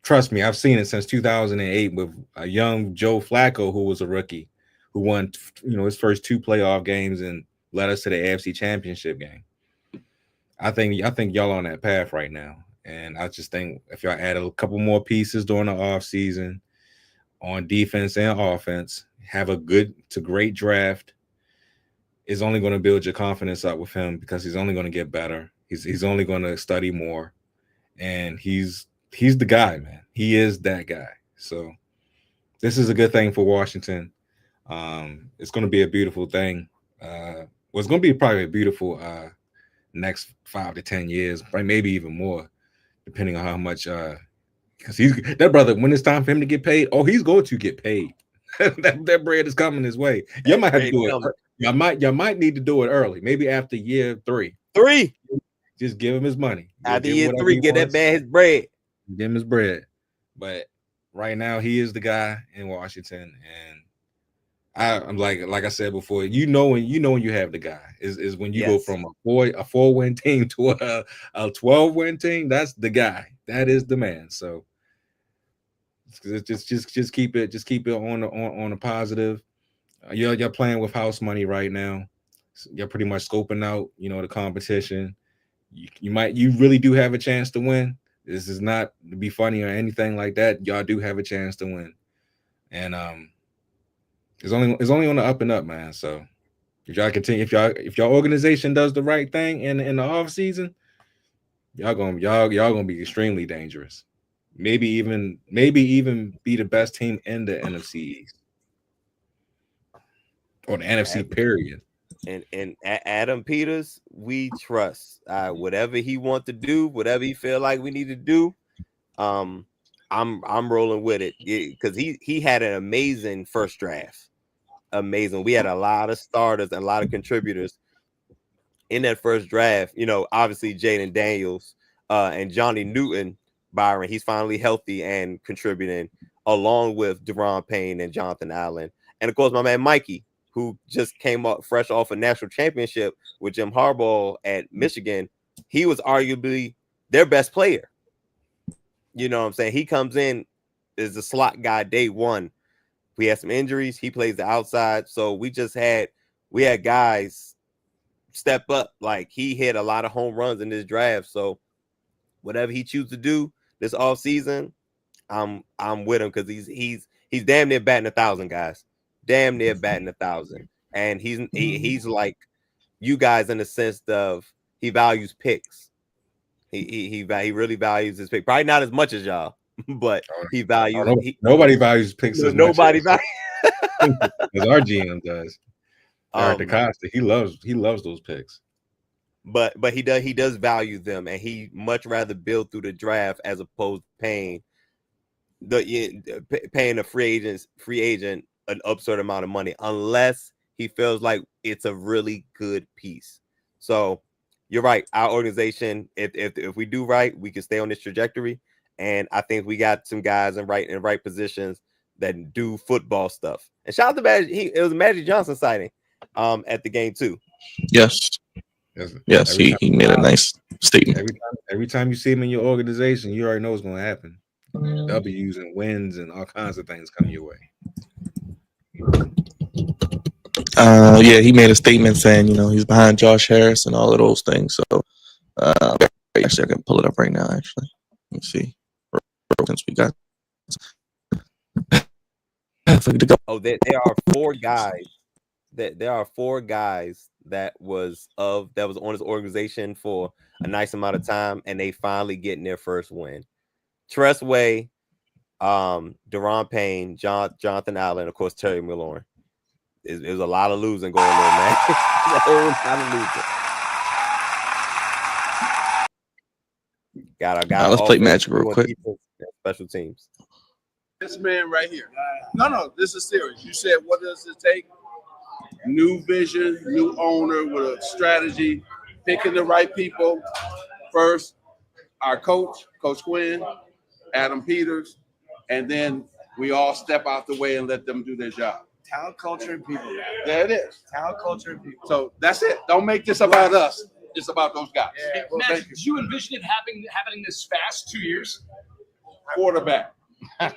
Trust me, I've seen it since 2008 with a young Joe Flacco who was a rookie who won his first 2 playoff games and led us to the AFC Championship game. I think y'all on that path right now. And I just think if y'all add a couple more pieces during the offseason on defense and offense, have a good to great draft, is only going to build your confidence up with him because he's only going to get better. He's only going to study more. And he's the guy, man. He is that guy. So this is a good thing for Washington. It's going to be a beautiful thing. It's going to be probably a beautiful next 5 to 10 years, maybe even more, depending on how much. Because that brother, when it's time for him to get paid, he's going to get paid. that bread is coming his way. You might have to do it. You might need to do it early, maybe after year 3. Just give him his money. After year 3, get that man his bread. Give him his bread. But right now, he is the guy in Washington, and I'm like I said before, when you have the guy is when you go from a 4-win team to a 12-win team. That's the guy. That is the man. So just keep it on a positive. You're playing with house money right now. You're pretty much scoping out, the competition. You really do have a chance to win. This is not to be funny or anything like that. Y'all do have a chance to win, and it's only on the up and up, man. So if y'all continue, if your organization does the right thing in the off season, y'all gonna be extremely dangerous. Maybe even be the best team in the NFC East or the NFC period. And Adam Peters, we trust. Whatever he wants to do, whatever he feel like we need to do, I'm rolling with it because he had an amazing first draft. Amazing. We had a lot of starters and a lot of contributors in that first draft. Obviously Jaden Daniels and Johnny Newton Byron. He's finally healthy and contributing, along with Deron Payne and Jonathan Allen, and of course my man Mikey, who just came up fresh off a national championship with Jim Harbaugh at Michigan. He was arguably their best player. You know what I'm saying? He comes in as the slot guy day one. We had some injuries. He plays the outside. So we had guys step up. Like, he hit a lot of home runs in this draft. So whatever he chooses to do this offseason, I'm with him because he's damn near batting 1,000, guys. Damn near batting 1,000. And he's like you guys in the sense of he values picks. He really values his pick. Probably not as much as y'all, but he values. Nobody values picks as much. Nobody values as our GM does. Eric DeCosta, he loves those picks. But he does value them, and he much rather build through the draft as opposed to paying a free agent an absurd amount of money unless he feels like it's a really good piece. So you're right. Our organization, if we do right, we can stay on this trajectory. And I think we got some guys in right positions that do football stuff. And shout out to Magic. It was a Magic Johnson sighting at the game too. Yes. He made a nice statement. Every time you see him in your organization, you already know what's going to happen. W's and wins and all kinds of things come your way. He made a statement saying, he's behind Josh Harris and all of those things. So, actually, I can pull it up right now. Actually, let me see. Since we got, there are 4 guys. There are 4 guys that was on his organization for a nice amount of time, and they finally getting their first win. Tressway, Deron Payne, Jonathan Allen, of course, Terry McLaurin. It was a lot of losing going on, man. A whole lot of losing. Let's play Magic real quick. Special teams. This man right here. No, this is serious. You said, what does it take? New vision, new owner with a strategy, picking the right people. First, our coach, Coach Quinn, Adam Peters, and then we all step out the way and let them do their job. Talent, culture, and people. There it is. Talent, culture, and people. So that's it. Don't make this about us. It's about those guys. Yeah, well, Matt, thank you. did you envision it happening this fast? 2 years? Quarterback. How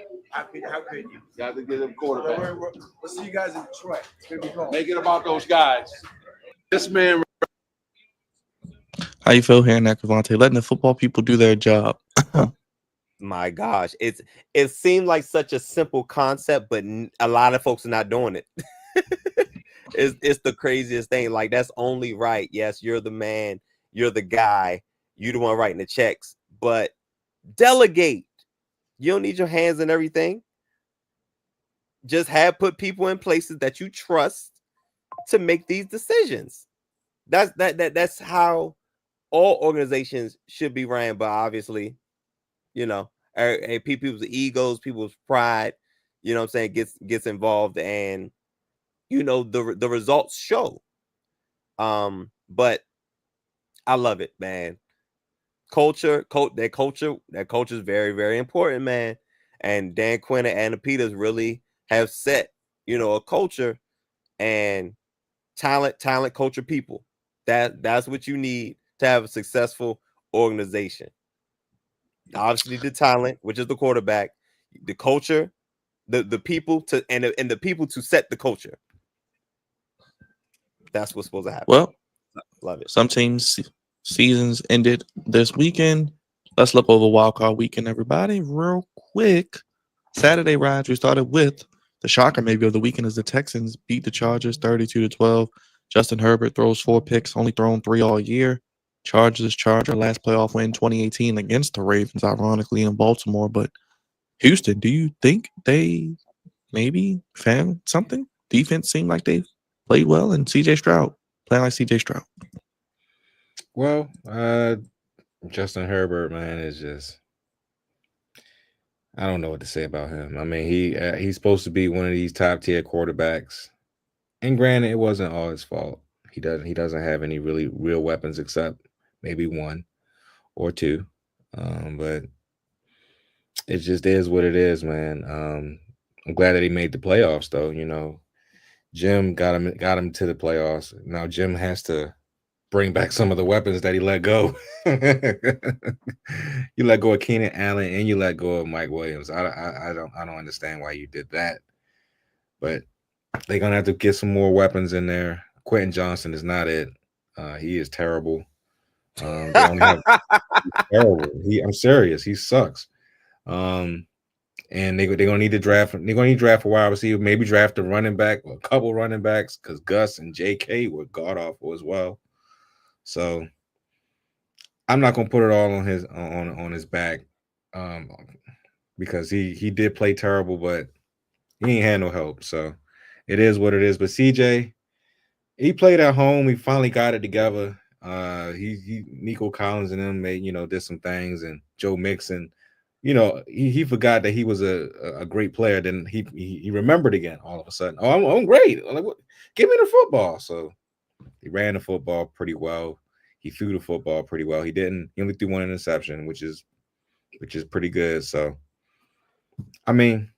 could you? Got to get them quarterback. We'll see you guys in Detroit. It's gonna be cool. Make it about those guys. This man. How you feel hearing that, Cavante? Letting the football people do their job. My gosh, it seemed like such a simple concept, but a lot of folks are not doing it. It's the craziest thing. Like, that's only right. Yes, you're the man, you're the guy, you're the one writing the checks, but delegate. You don't need your hands in everything. Just put people in places that you trust to make these decisions. That's how all organizations should be ran. But obviously, you know, people's egos, people's pride, you know what I'm saying, gets involved, and you know the results show. But I love it, man. That culture is very, very important, man. And Dan Quinn and Anna Peters really have set, you know, a culture and talent, culture, people. That's what you need to have a successful organization. Obviously, the talent, which is the quarterback, the culture, the people to and the people to set the culture. That's what's supposed to happen. Well, love it. Some teams' seasons ended this weekend. Let's look over Wild Card Weekend, everybody, real quick. Saturday, Raj, we started with the shocker maybe of the weekend as the Texans beat the Chargers 32-12. Justin Herbert throws 4 picks, only thrown 3 all year. Charger last playoff win 2018 against the Ravens, ironically, in Baltimore. But Houston, do you think they maybe found something? Defense seemed like they played well, and CJ Stroud playing like CJ Stroud. Well, Justin Herbert, man, is just, I don't know what to say about him. I mean, he's supposed to be one of these top tier quarterbacks, and granted, it wasn't all his fault. He doesn't have any really real weapons except maybe 1 or 2, but it just is what it is, man. I'm glad that he made the playoffs, though. You know, Jim got him to the playoffs. Now Jim has to bring back some of the weapons that he let go. You let go of Keenan Allen and you let go of Mike Williams. I don't understand why you did that, but they're gonna have to get some more weapons in there. Quentin Johnson is not it. He is terrible. They don't have, terrible. I'm serious. He sucks. And they're gonna need to draft. They're gonna need to draft a wide receiver. Maybe draft a running back or a couple running backs because Gus and J.K. were god awful as well. So I'm not gonna put it all on his back, because he did play terrible, but he ain't had no help. So it is what it is. But CJ, he played at home. He finally got it together. He Nico Collins and them did some things, and Joe Mixon, he forgot that he was a great player. Then he remembered again all of a sudden. Oh, I'm great. I'm like, what? Give me the football. So he ran the football pretty well. He threw the football pretty well. He only threw 1 interception, which is pretty good. So, I mean,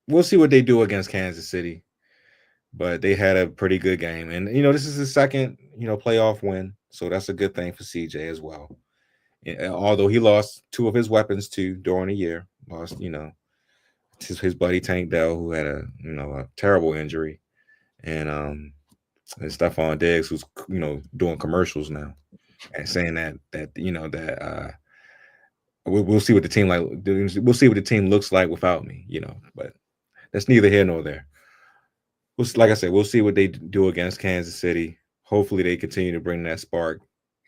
we'll see what they do against Kansas City, but they had a pretty good game. And, this is his second, playoff win. So that's a good thing for CJ as well. Although he lost 2 of his weapons too during the year. Lost, his buddy Tank Dell, who had a terrible injury, and Stephon Diggs, who's doing commercials now and saying that we'll see what the team we'll see what the team looks like without me, but that's neither here nor there. Like I said, we'll see what they do against Kansas City. Hopefully they continue to bring that spark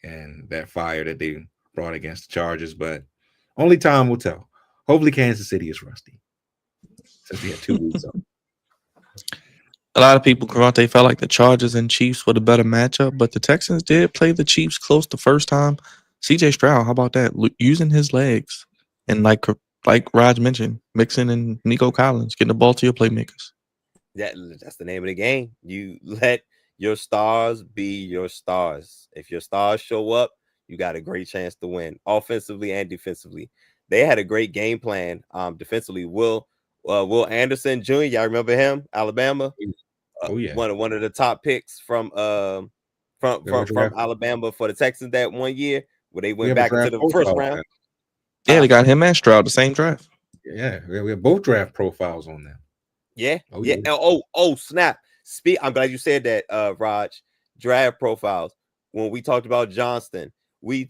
and that fire that they brought against the Chargers, but only time will tell. Hopefully Kansas City is rusty since we had 2 weeks up. A lot of people, Cavante, felt like the Chargers and Chiefs were the better matchup, but the Texans did play the Chiefs close the first time. CJ Stroud, how about that? Using his legs. And like Raj mentioned, Mixon and Nico Collins, getting the ball to your playmakers. That's the name of the game. You let your stars be your stars. If your stars show up, you got a great chance to win, offensively and defensively. they had a great game plan defensively. Will Anderson Jr., y'all remember him? Alabama. Oh yeah, one of the top picks from Alabama for the Texans that one year where they went back into the first round. Yeah, they got him and Stroud the same draft. Yeah, we have both draft profiles on them. Yeah. Oh, snap. I'm glad you said that, Raj. Draft profiles. When we talked about Johnston, we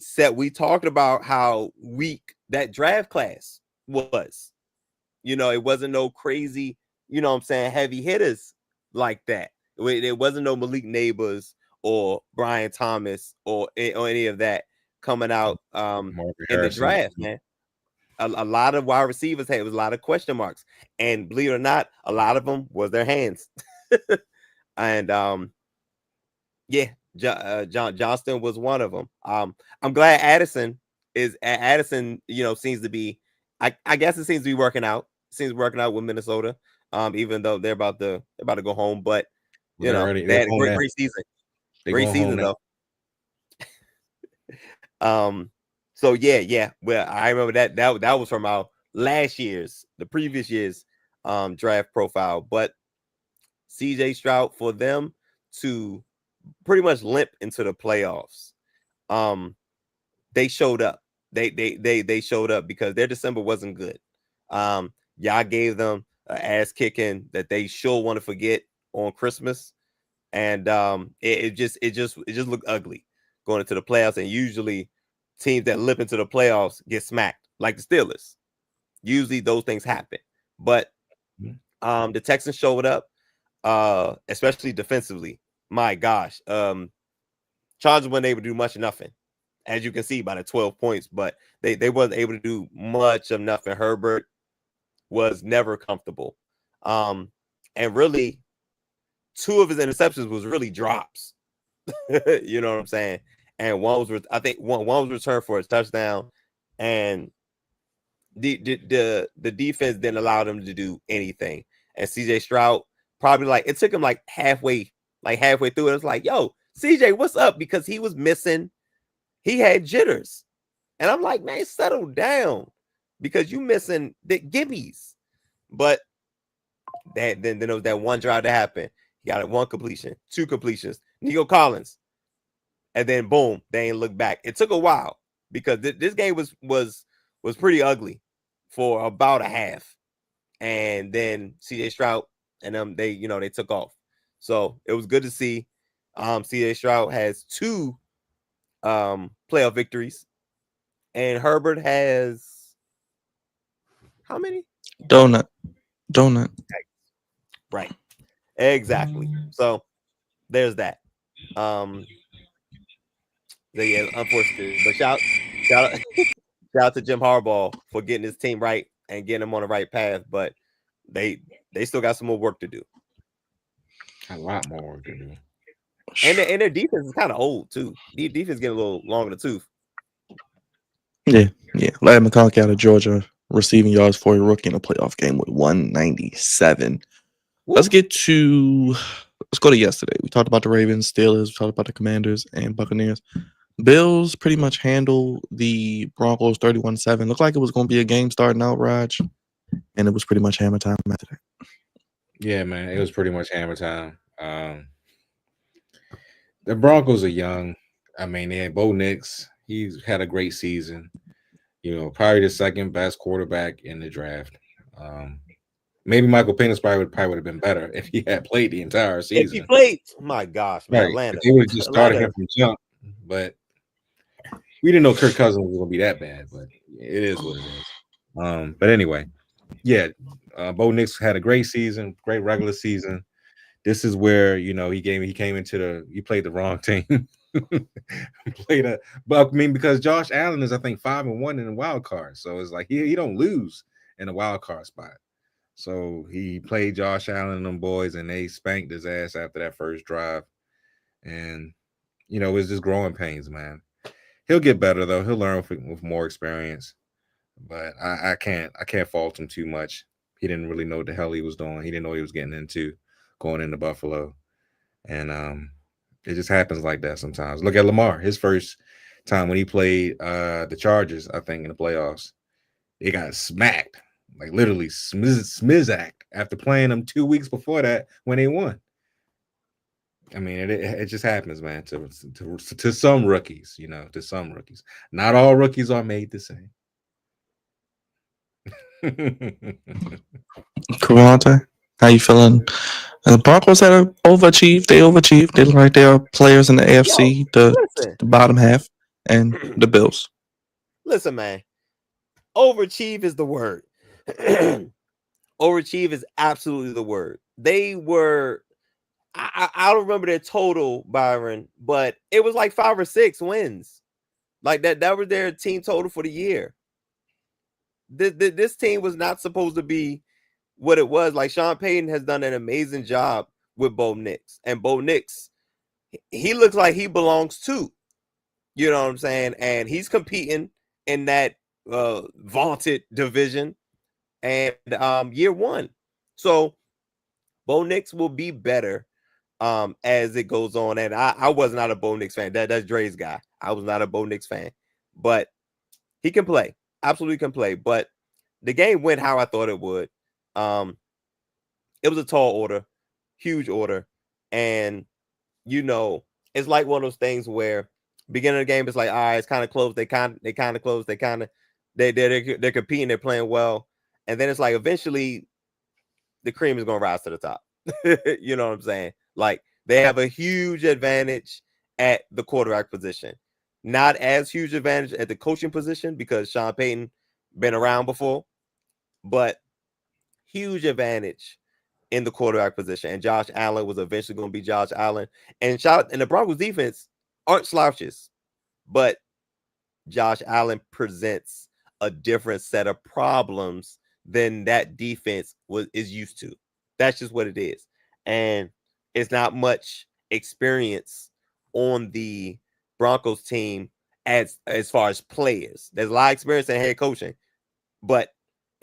talked about how weak that draft class was. It wasn't no crazy, heavy hitters like that. It wasn't no Malik Neighbors or Brian Thomas or any of that coming out in the draft, man. A lot of wide receivers was a lot of question marks, and believe it or not, a lot of them was their hands. And Johnston was one of them. I'm glad Addison seems to be. I guess it seems to be working out. Seems working out with Minnesota. Even though they're about to go home, but they had a great season. Great season though. So yeah. Well, I remember that was from our the previous year's draft profile. But CJ Stroud, for them to pretty much limp into the playoffs, they showed up. They showed up because their December wasn't good. Y'all gave them an ass kicking that they sure want to forget on Christmas, and it just looked ugly going into the playoffs. And usually teams that limp into the playoffs get smacked, like the Steelers. Usually those things happen, but the Texans showed up, especially defensively. My gosh, Chargers weren't able to do much of nothing, as you can see by the 12 points, but they wasn't able to do much of nothing. Herbert was never comfortable, and really, two of his interceptions was really drops. You know what I'm saying? And one was returned for a touchdown, and the defense didn't allow them to do anything. And CJ Stroud probably it took him halfway through it. It's like, yo, CJ, what's up? Because he was missing. He had jitters. And I'm like, man, settle down because you missing the gimmies. But then there was that one drive that happened. He got one completion, two completions, Nico Collins. And then boom, they ain't look back. It took a while because this game was pretty ugly for about a half. And then CJ Stroud and them, they took off. So it was good to see. CJ Stroud has 2 playoff victories, and Herbert has how many? Donut. Right. Exactly. So there's that. Yeah, unfortunately, but shout out to Jim Harbaugh for getting his team right and getting them on the right path. But they still got some more work to do. A lot more work to do. And their defense is kind of old too. The defense getting a little long in the tooth. Yeah. Larry McConkey out of Georgia, receiving yards for a rookie in a playoff game with 197. Woo. Let's go to yesterday. We talked about the Ravens, Steelers, we talked about the Commanders and Buccaneers. Bills pretty much handled the Broncos 31-7. Looked like it was going to be a game starting out, Raj, and it was pretty much hammer time after that. Yeah, man, it was pretty much hammer time. The Broncos are young. I mean, they had Bo Nix. He's had a great season. Probably the second best quarterback in the draft. Maybe Michael Penix probably would have been better if he had played the entire season. If he played, my gosh, man, right. Atlanta. They would have just started him from jump. But we didn't know Kirk Cousins was going to be that bad. But it is what it is. But anyway, yeah, Bo Nix had a great season, great regular season. This is where he played the wrong team. Because Josh Allen is, I think, 5-1 in the wild card. So it's like he don't lose in a wild card spot. So he played Josh Allen and them boys, and they spanked his ass after that first drive. And it's just growing pains, man. He'll get better though. He'll learn with more experience. But I can't fault him too much. He didn't really know what the hell he was doing. He didn't know what he was getting into going into Buffalo. And it just happens like that sometimes. Look at Lamar, his first time when he played the Chargers, I think, in the playoffs. they got smacked, like literally smizacked after playing them 2 weeks before that when they won. I mean, it just happens, man. To some rookies, to some rookies. Not all rookies are made the same. Cavante, how you feeling? The Broncos had overachieved. They overachieved. They look like they are players in the AFC, listen. the bottom half, and the Bills. Listen, man. Overachieve is the word. Overachieve is absolutely the word. They were. I don't remember their total, Byron, but it was like 5 or 6 wins. Like that was their team total for the year. This team was not supposed to be what it was. Like Sean Payton has done an amazing job with Bo Nix. And Bo Nix, he looks like he belongs too. You know what I'm saying? And he's competing in that vaunted division and year 1. So Bo Nix will be better as it goes on. And I was not a Bo Nix fan. That's Dre's guy. I was not a Bo Nix fan. But he can play. Absolutely can play. But the game went how I thought it would. It was a tall order, huge order. And, it's like one of those things where beginning of the game, it's like, all right, it's kind of close. They kind of close. They're competing. They're playing well. And then it's like eventually the cream is going to rise to the top. You know what I'm saying? Like they have a huge advantage at the quarterback position. Not as huge advantage at the coaching position because Sean Payton been around before, but huge advantage in the quarterback position. And Josh Allen was eventually going to be Josh Allen. And the Broncos defense aren't slouches, but Josh Allen presents a different set of problems than that defense is used to. That's just what it is. And it's not much experience on the Broncos team as far as players. There's a lot of experience in head coaching, but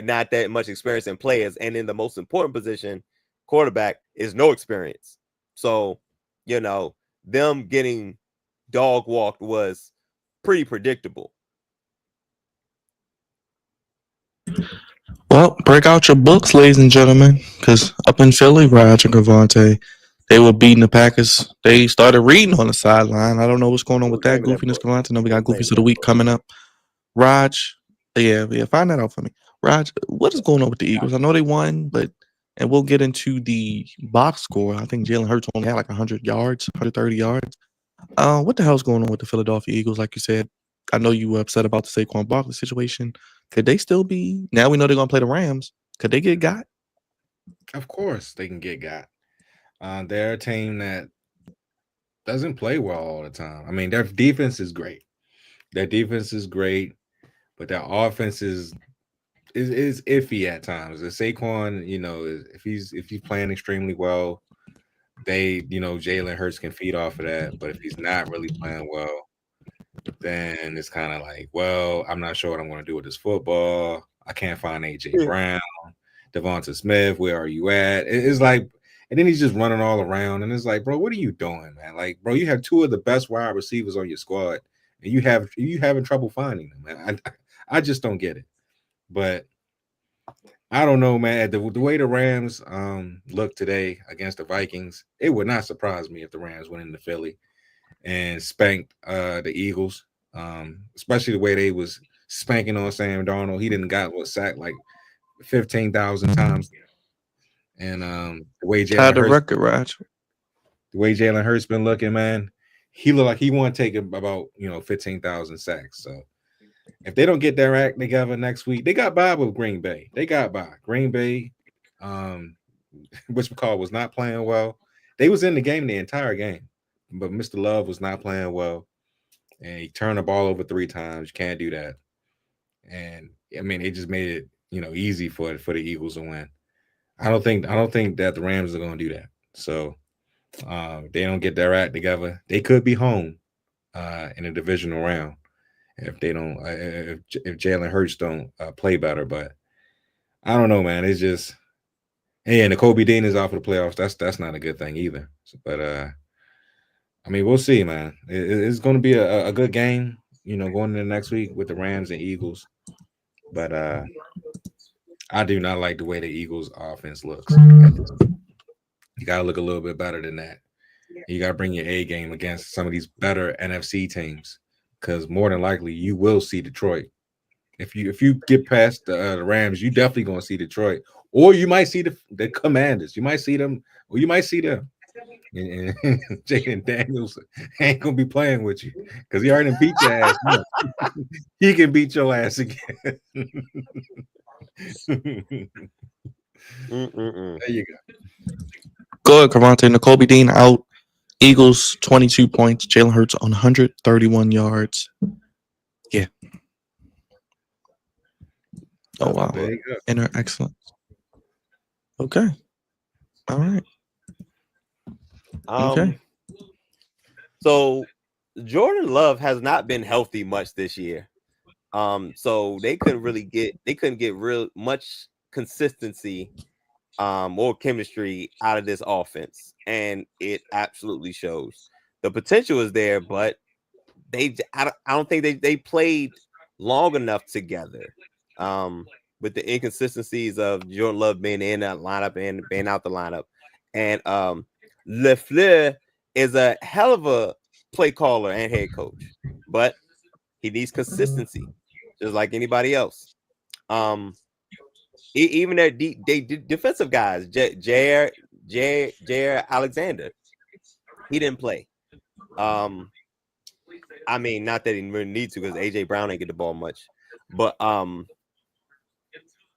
not that much experience in players. And in the most important position, quarterback, is no experience. So, them getting dog walked was pretty predictable. Well, break out your books, ladies and gentlemen, because up in Philly, Raj and Cavante, they were beating the Packers. They started reading on the sideline. I don't know what's going on with that goofiness, Cavante. I know we got Goofies of the Week coming up. Raj, yeah, find that out for me. Raj, what is going on with the Eagles? I know they won, and we'll get into the box score. I think Jalen Hurts only had like 100 yards, 130 yards. What the hell's going on with the Philadelphia Eagles? Like you said, I know you were upset about the Saquon Barkley situation. Could they still be? Now we know they're going to play the Rams. Could they get got? Of course they can get got. They're a team that doesn't play well all the time. I mean, their defense is great. Their defense is great, but their offense is iffy at times. The Saquon, if he's playing extremely well, Jalen Hurts can feed off of that. But if he's not really playing well, then it's kind of like, well, I'm not sure what I'm going to do with this football. I can't find AJ Brown, Devonta Smith. Where are you at? It's like, and then he's just running all around, and it's like, bro, what are you doing, man? Like, bro, you have 2 of the best wide receivers on your squad, and you having trouble finding them, man. I just don't get it. But I don't know, man. The way the Rams look today against the Vikings, it would not surprise me if the Rams went into Philly and spanked the Eagles, especially the way they was spanking on Sam Darnold. He didn't got sacked like 15,000 times. And the way Jalen Hurts been looking, man, he look like he want to take about 15,000 sacks. So if they don't get their act together next week, they got by with Green Bay. Green Bay, which McCall was not playing well. They was in the game the entire game, but Mr. Love was not playing well, and he turned the ball over 3 times. You can't do that. And I mean, it just made it easy for the Eagles to win. I don't think that the Rams are going to do that. So if they don't get their act together, they could be home in a divisional round if they don't. If Jalen Hurts don't play better, but I don't know, man. It's just, and the Kobe Dean is out for the playoffs. That's not a good thing either. But I mean, we'll see, man. It's going to be a good game, going into next week with the Rams and Eagles. But I do not like the way the Eagles offense looks. You gotta look a little bit better than that. You gotta bring your A game against some of these better NFC teams, because more than likely you will see Detroit. If you get past the Rams, you definitely gonna see Detroit, or you might see the Commanders. You might see them, or you might see them. And Jaden Daniels ain't gonna be playing with you because he already beat your ass. He can beat your ass again. There you go. Good, Cavante. N'Kobe Dean out. Eagles 22 points. Jalen Hurts on 131 yards. Yeah. Oh wow. There you go. Inner excellence. Okay. All right. Okay. So Jordan Love has not been healthy much this year. So they couldn't get real much consistency or chemistry out of this offense, and it absolutely shows. The potential is there, but I don't think they played long enough together. With the inconsistencies of Jordan Love being in that lineup and being out the lineup, and LeFleur is a hell of a play caller and head coach, but he needs consistency, just like anybody else. Even their defensive guys, Jair Alexander, he didn't play. I mean, not that he really needs to, because AJ Brown ain't get the ball much, but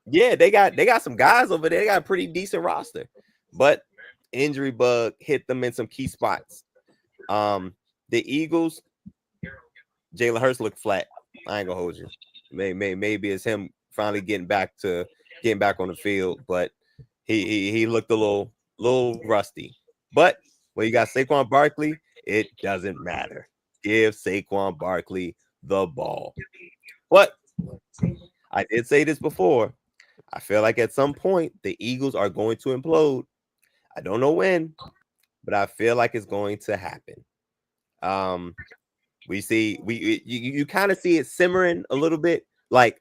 yeah, they got some guys over there. They got a pretty decent roster, but injury bug hit them in some key spots. The Eagles, Jalen Hurts looked flat. I ain't gonna hold you. Maybe it's him finally getting back on the field, but he looked a little rusty. But when you got Saquon Barkley, it doesn't matter. Give Saquon Barkley the ball. But I did say this before. I feel like at some point the Eagles are going to implode. I don't know when, but I feel like it's going to happen. You kind of see it simmering a little bit, like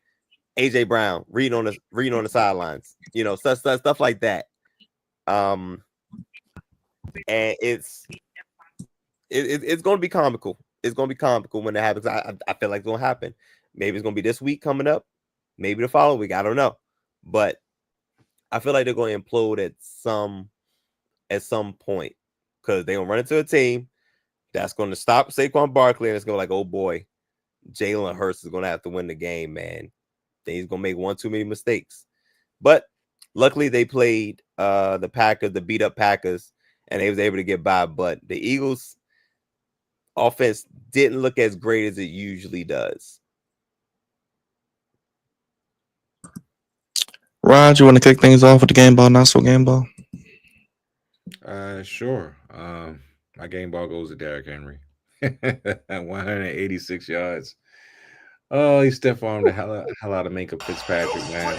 AJ Brown reading on the sidelines, stuff like that. And it's going to be comical. It's going to be comical when it happens. I feel like it's going to happen. Maybe it's going to be this week coming up. Maybe the following week. I don't know. But I feel like they're going to implode at some point, because they're going to run into a team that's going to stop Saquon Barkley, and it's going to be like, oh boy, Jalen Hurts is going to have to win the game, man. Then he's going to make one too many mistakes. But luckily they played the beat up Packers, and they was able to get by. But the Eagles offense didn't look as great as it usually does. Rod, you want to kick things off with the game ball, not so game ball? Sure. My game ball goes to Derrick Henry. 186 yards. Oh, he stiff armed the hell out of Minka Fitzpatrick, man.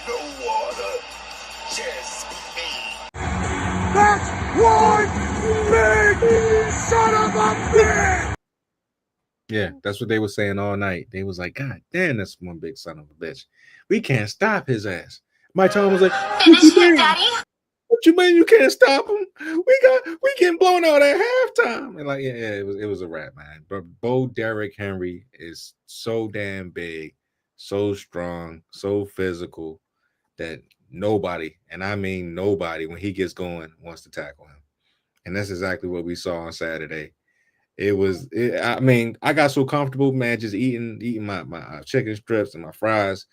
No water, just me. That's one big son of a bitch. Yeah, that's what they were saying all night. They was like, God damn, that's one big son of a bitch. We can't stop his ass. Mike Tom was like, Finish him, Daddy. what you mean you can't stop him? We getting blown out at halftime. And like, yeah, it was a wrap, man. But Derrick Henry is so damn big, so strong, so physical that nobody, and I mean nobody, when he gets going, wants to tackle him. And that's exactly what we saw on Saturday. I mean, I got so comfortable, man, just eating my chicken strips and my fries.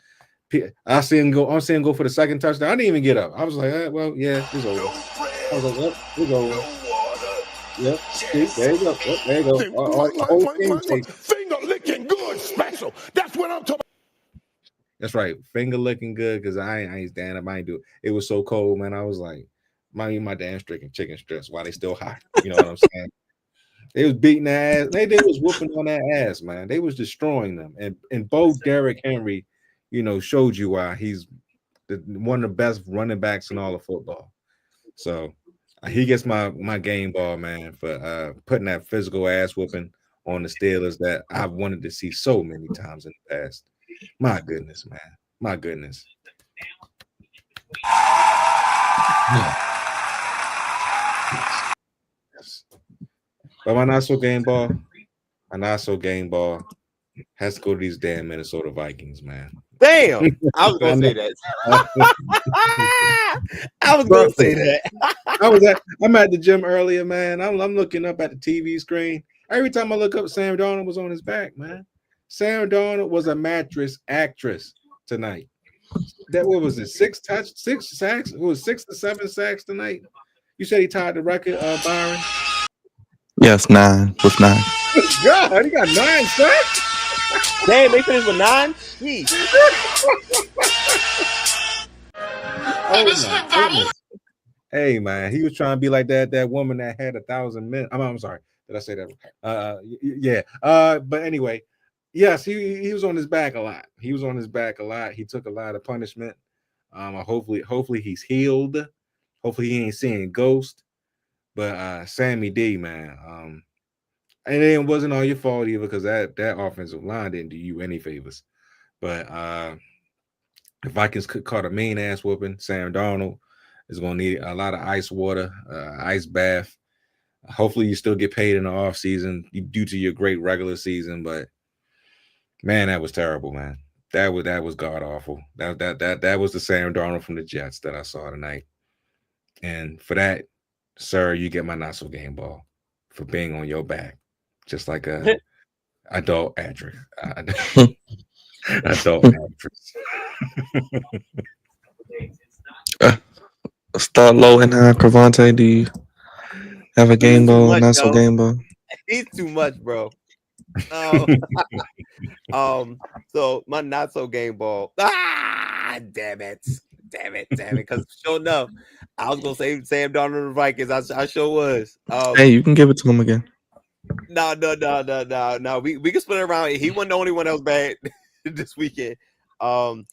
I'm seeing him go for the second touchdown. I didn't even get up. I was like, well, yeah, it's over. I was like, yep, it's over. Yep, see, there you go. Yep, there you go. Finger licking good special. That's what I'm talking about. That's right. Finger licking good, because I ain't standing up. I ain't do it. It was so cold, man. I was like, my damn chicken strips while they still hot. You know what I'm saying? They was beating their ass. They was whooping on that ass, man. They was destroying them. And both Derrick Henry, showed you why he's one of the best running backs in all of football. So he gets my game ball, man, for putting that physical ass whooping on the Steelers that I've wanted to see so many times in the past. My goodness, man. My goodness. Yes. But my not so game ball has to go to these damn Minnesota Vikings, man. Damn, I was gonna say that. I was gonna say that. I'm at the gym earlier, man. I'm looking up at the TV screen. Every time I look up, Sam Darnold was on his back, man. Sam Darnold was a mattress actress tonight. That what was it? 6 sacks? It was 6 to 7 sacks tonight. You said he tied the record, Byron? Yes, 9 with 9. God, he got 9 sacks. Damn, they finished with 9? Jeez. Finish him, Daddy. Hey man, he was trying to be like that woman that had 1,000 men. I'm sorry, did I say that? Yeah. But anyway, yes, he was on his back a lot. He took a lot of punishment. Hopefully he's healed. Hopefully he ain't seeing ghosts. But Sammy D, man, and it wasn't all your fault either, because that offensive line didn't do you any favors. But the Vikings could caught a mean ass whooping. Sam Darnold is going to need a lot of ice water, ice bath. Hopefully you still get paid in the off season due to your great regular season. But man, that was terrible, man. That was god awful. That was the Sam Darnold from the Jets that I saw tonight. And for that, sir, you get my not so game ball for being on your back, just like a adult actress. Adult actress. Start low and high. Cravante, do you have a game ball? Not so game ball. He's too much, bro. So my not so game ball. Damn it. Because sure enough, I was gonna say Sam Darnold and the Vikings. I sure was. Hey, you can give it to him again. No. We can split it around. He wasn't the only one that was bad this weekend. I'm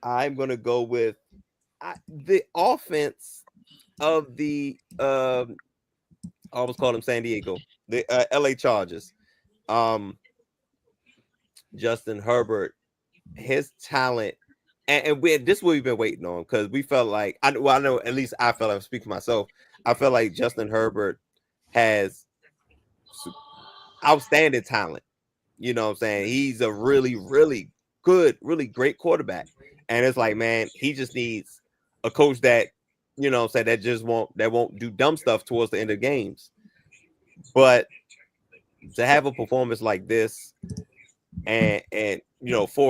gonna go with the offense of the I almost called him San Diego, the LA Chargers. Justin Herbert, his talent, and this is what we've been waiting on, because we felt like I know at least I felt, I'm speaking for myself, I felt like Justin Herbert has outstanding talent. You know what I'm saying? He's a really, really good, really great quarterback. And it's like, man, he just needs a coach that, you know what I'm saying, that won't do dumb stuff towards the end of games. But to have a performance like this and 4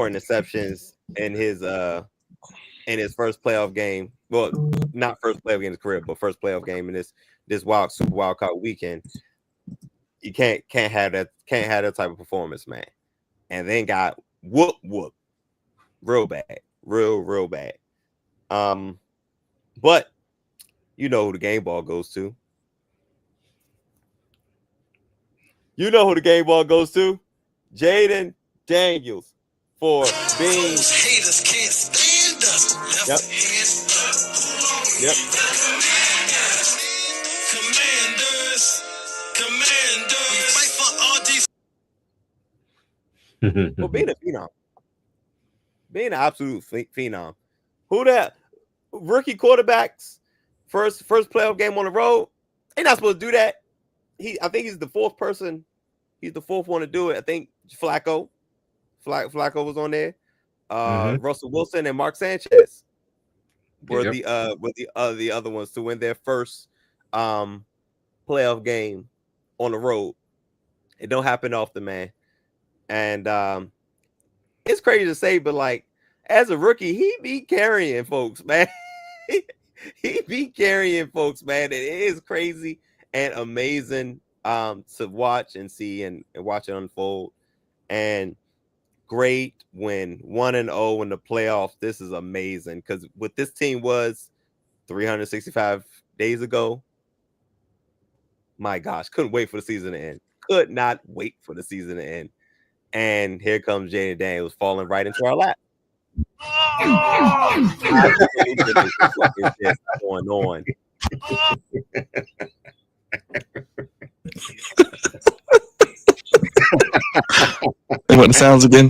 interceptions in his first playoff game, well, not first playoff game in his career, but first playoff game in this super wild card weekend, you can't have that type of performance, man. And then got whoop real bad, real bad. But you know who the game ball goes to. You know who the game ball goes to? Jaden Daniels for being. Haters can't stand us. Yep. Commanders. We fight for all these. Well, being a phenom, being an absolute phenom. Who that rookie quarterbacks first playoff game on the road? They're not supposed to do that. I think he's the fourth person. He's the fourth one to do it. I think Flacco was on there. Russell Wilson and Mark Sanchez were the other ones to win their first playoff game on the road. It don't happen often, man. And it's crazy to say, but like as a rookie, he be carrying folks, man. he be carrying folks, man. It is crazy and amazing to watch and see and watch it unfold. And great when 1-0 in the playoffs. This is amazing, because what this team was 365 days ago, my gosh, couldn't wait for the season to end. Could not wait for the season to end. And here comes Jaden Daniels falling right into our lap. What is going on? What the sounds again?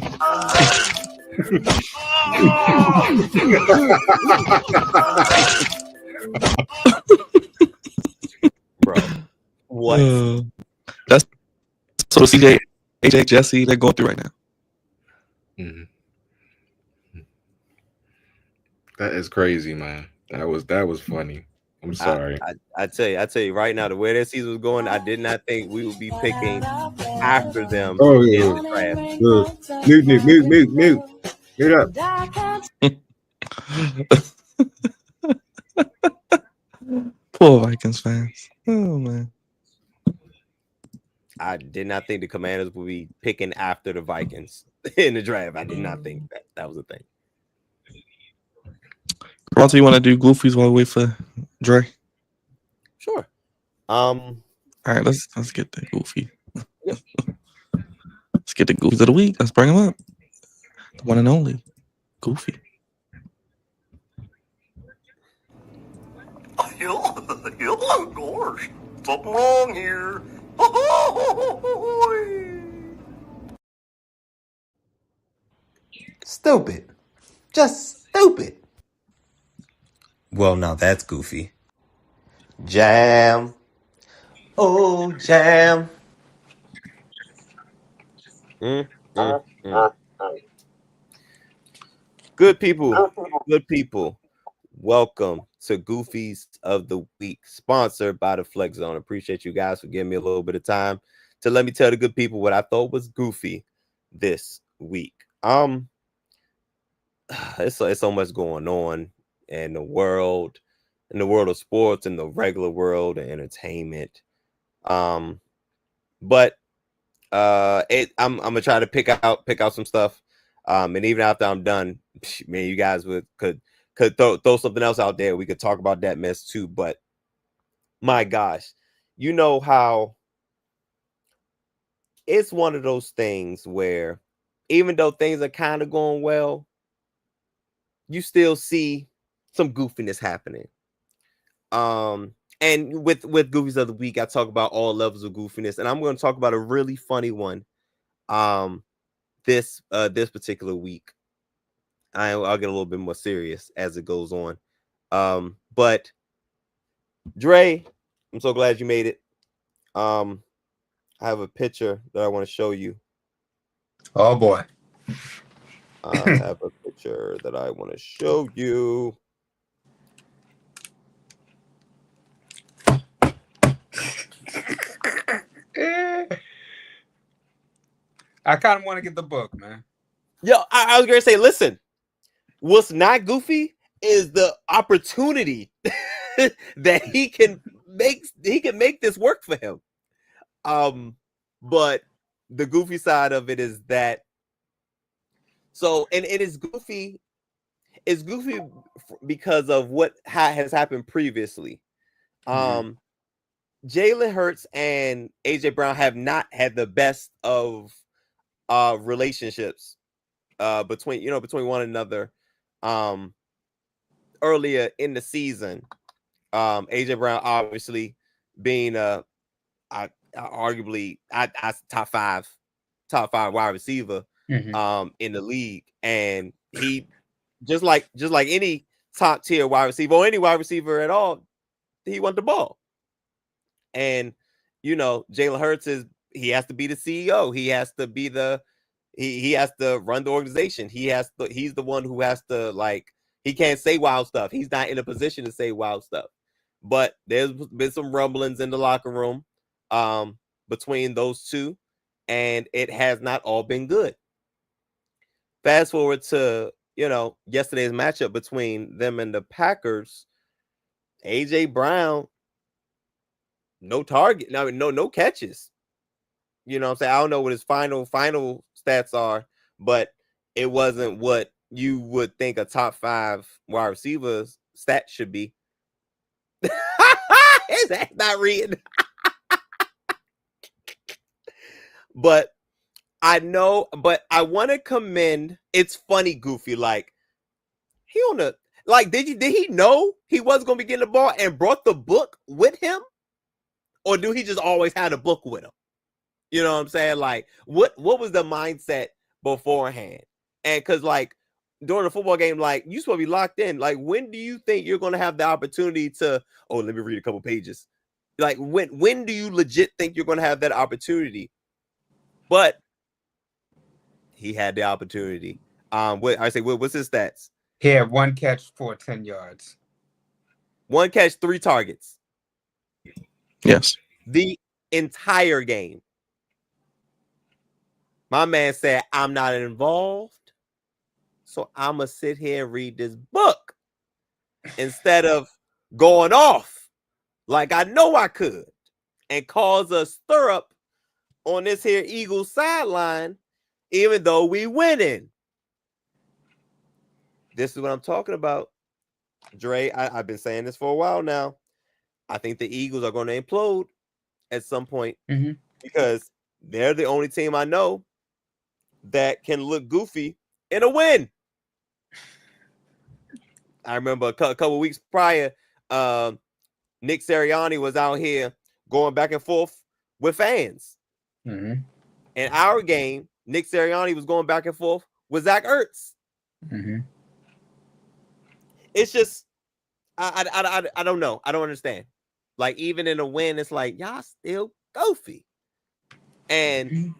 Bro, what? That's so CJ, AJ, Jesse, they're going through right now. Mm-hmm. That is crazy, man. That was funny. I'm sorry. I tell you right now, the way that season was going, I did not think we would be picking after them Oh in yeah. the draft. Mute up. Poor Vikings fans. Oh man. I did not think the Commanders would be picking after the Vikings in the draft. I did not think that was a thing. Ronto, you want to do Goofies while we wait for Dre? Sure. All right, let's get the Goofy. Let's get the Goofies of the week. Let's bring them up. The one and only Goofy. Of course. Something wrong here. Stupid. Just stupid. Well, now that's goofy. Jam. Oh, jam. Good people. Welcome to Goofies of the Week, sponsored by the Flex Zone. Appreciate you guys for giving me a little bit of time to let me tell the good people what I thought was goofy this week. It's so much going on in the world of sports, in the regular world of entertainment. But I'm gonna try to pick out some stuff. And even after I'm done, man, you guys could throw something else out there. We could talk about that mess too. But my gosh, you know how it's one of those things where even though things are kind of going well, you still see some goofiness happening. And with Goofies of the Week, I talk about all levels of goofiness, and I'm going to talk about a really funny one. This particular week, I'll get a little bit more serious as it goes on. But Dre, I'm so glad you made it. I have a picture that I want to show you. Oh boy. I have a picture that I want to show you. I kind of want to get the book, man. Yo, I was gonna say, listen, what's not goofy is the opportunity that he can make this work for him. But the goofy side of it is that. So, and it is goofy. It's goofy because of what has happened previously. Jalen Hurts and AJ Brown have not had the best of relationships between one another earlier in the season. AJ Brown obviously being arguably top five wide receiver in the league, and he just like any top tier wide receiver or any wide receiver at all, he wanted the ball. And Jalen Hurts he has to be the CEO. He has to be he has to run the organization. He's the one who has to, he can't say wild stuff. He's not in a position to say wild stuff. But there's been some rumblings in the locker room between those two, and it has not all been good. Fast forward to yesterday's matchup between them and the Packers. AJ Brown, no target, no catches. You know what I'm saying? I don't know what his final stats are, but it wasn't what you would think a top 5 wide receivers stat should be. Is that not reading? But I know, but I want to commend. It's funny, goofy. He on the did he know he was going to be getting the ball and brought the book with him, or do he just always have the book with him? You know what I'm saying? What was the mindset beforehand? And because like during the football game, like you supposed to be locked in. Like, when do you think you're gonna have the opportunity to? Oh, let me read a couple pages. Like, when do you legit think you're gonna have that opportunity? But he had the opportunity. What's his stats? He had 1 catch for 10 yards. 1 catch, 3 targets. Yes. The entire game. My man said, I'm not involved, so I'm going to sit here and read this book instead of going off like I know I could and cause a stir up on this here Eagles sideline, even though we winning. This is what I'm talking about. Dre, I've been saying this for a while now. I think the Eagles are going to implode at some point because they're the only team I know that can look goofy in a win. I remember a couple weeks prior, Nick Sirianni was out here going back and forth with fans. In our game, Nick Sirianni was going back and forth with Zach Ertz. It's just, I don't know. I don't understand. Like, even in a win, it's like, y'all still goofy. And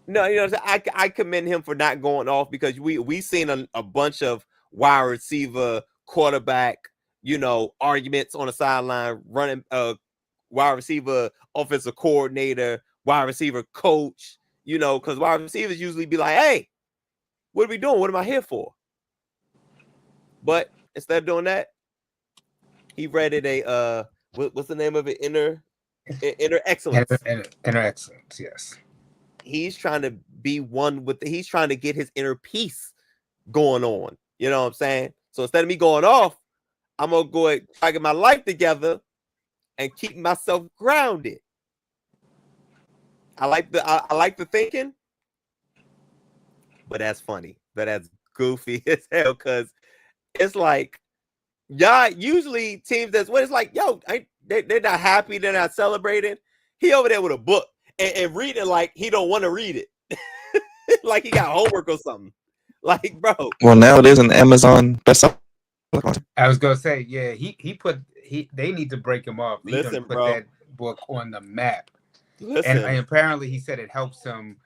no, you know, I commend him for not going off because we seen a bunch of wide receiver, quarterback, you know, arguments on the sideline, running wide receiver, offensive coordinator, wide receiver coach, you know, because wide receivers usually be like, hey, what are we doing? What am I here for? But instead of doing that, he read a what's the name of it? Inner excellence. Inner excellence, yes. He's trying to be one with he's trying to get his inner peace going on. You know what I'm saying? So instead of me going off, I'm gonna go and try to get my life together and keep myself grounded. I like the thinking, but that's funny. But that's goofy as hell because it's like, y'all usually teams that's what it's like, yo, they're not happy, they're not celebrating. He over there with a book and reading like he don't want to read it. Like he got homework or something. Like, bro. Well, now it is an Amazon bestseller. I was gonna say, yeah, they need to break him off. Listen, he done put bro. that book on the map. Listen. And apparently he said it helps him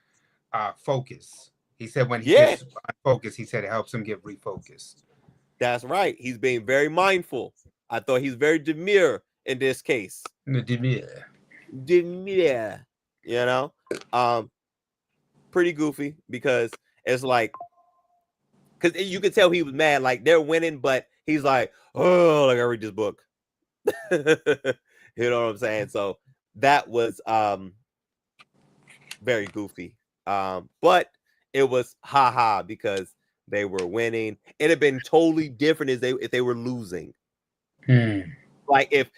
focus. He said when he gets focused, he said it helps him get refocused. That's right. He's being very mindful. I thought he's very demure in this case. Demure. You know? Pretty goofy because it's like, because you could tell he was mad, like they're winning, but he's like, oh, like I read this book. You know what I'm saying? So that was very goofy. But it was haha because they were winning. It'd have been totally different if they were losing. Like if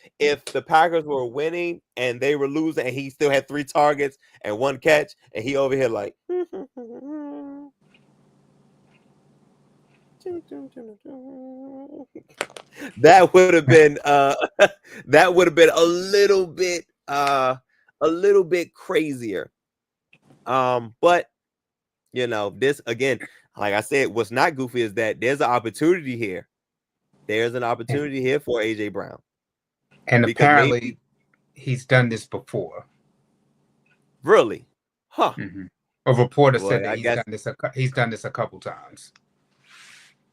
the Packers were winning and they were losing and he still had 3 targets and 1 catch and he over here like that would have been a little bit crazier. But you know, this again, like I said, what's not goofy is that there's an opportunity here. There's an opportunity here for AJ Brown. And apparently he's done this before. Really? Huh. A reporter said that he's done this a couple times.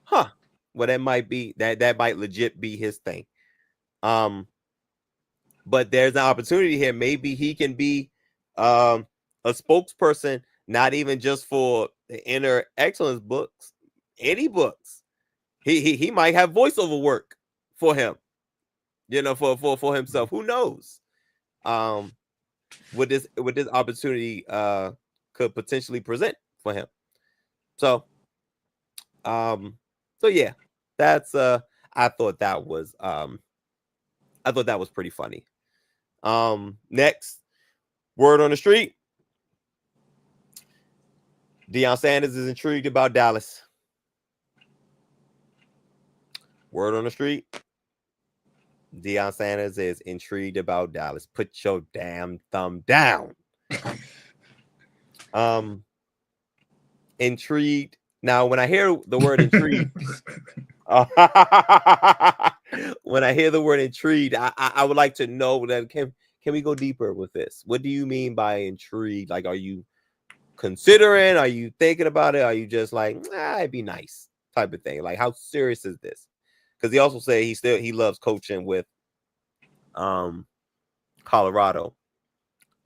Huh. Well, that might be that might legit be his thing. But there's an opportunity here. Maybe he can be a spokesperson, not even just for the Inner Excellence books, any books. He might have voiceover work for him, you know, for himself. Who knows? What this opportunity could potentially present for him. So yeah, that's I thought that was pretty funny. Next, word on the street. Deion Sanders is intrigued about Dallas. Word on the street. Deion Sanders is intrigued about Dallas. Put your damn thumb down. Intrigued Now, when I hear the word intrigued, when I hear the word intrigued, I would like to know that can we go deeper with this? What do you mean by intrigued? Like, are you considering? Are you thinking about it? Are you just like, it'd be nice type of thing? Like, how serious is this? Because he also said he loves coaching with Colorado.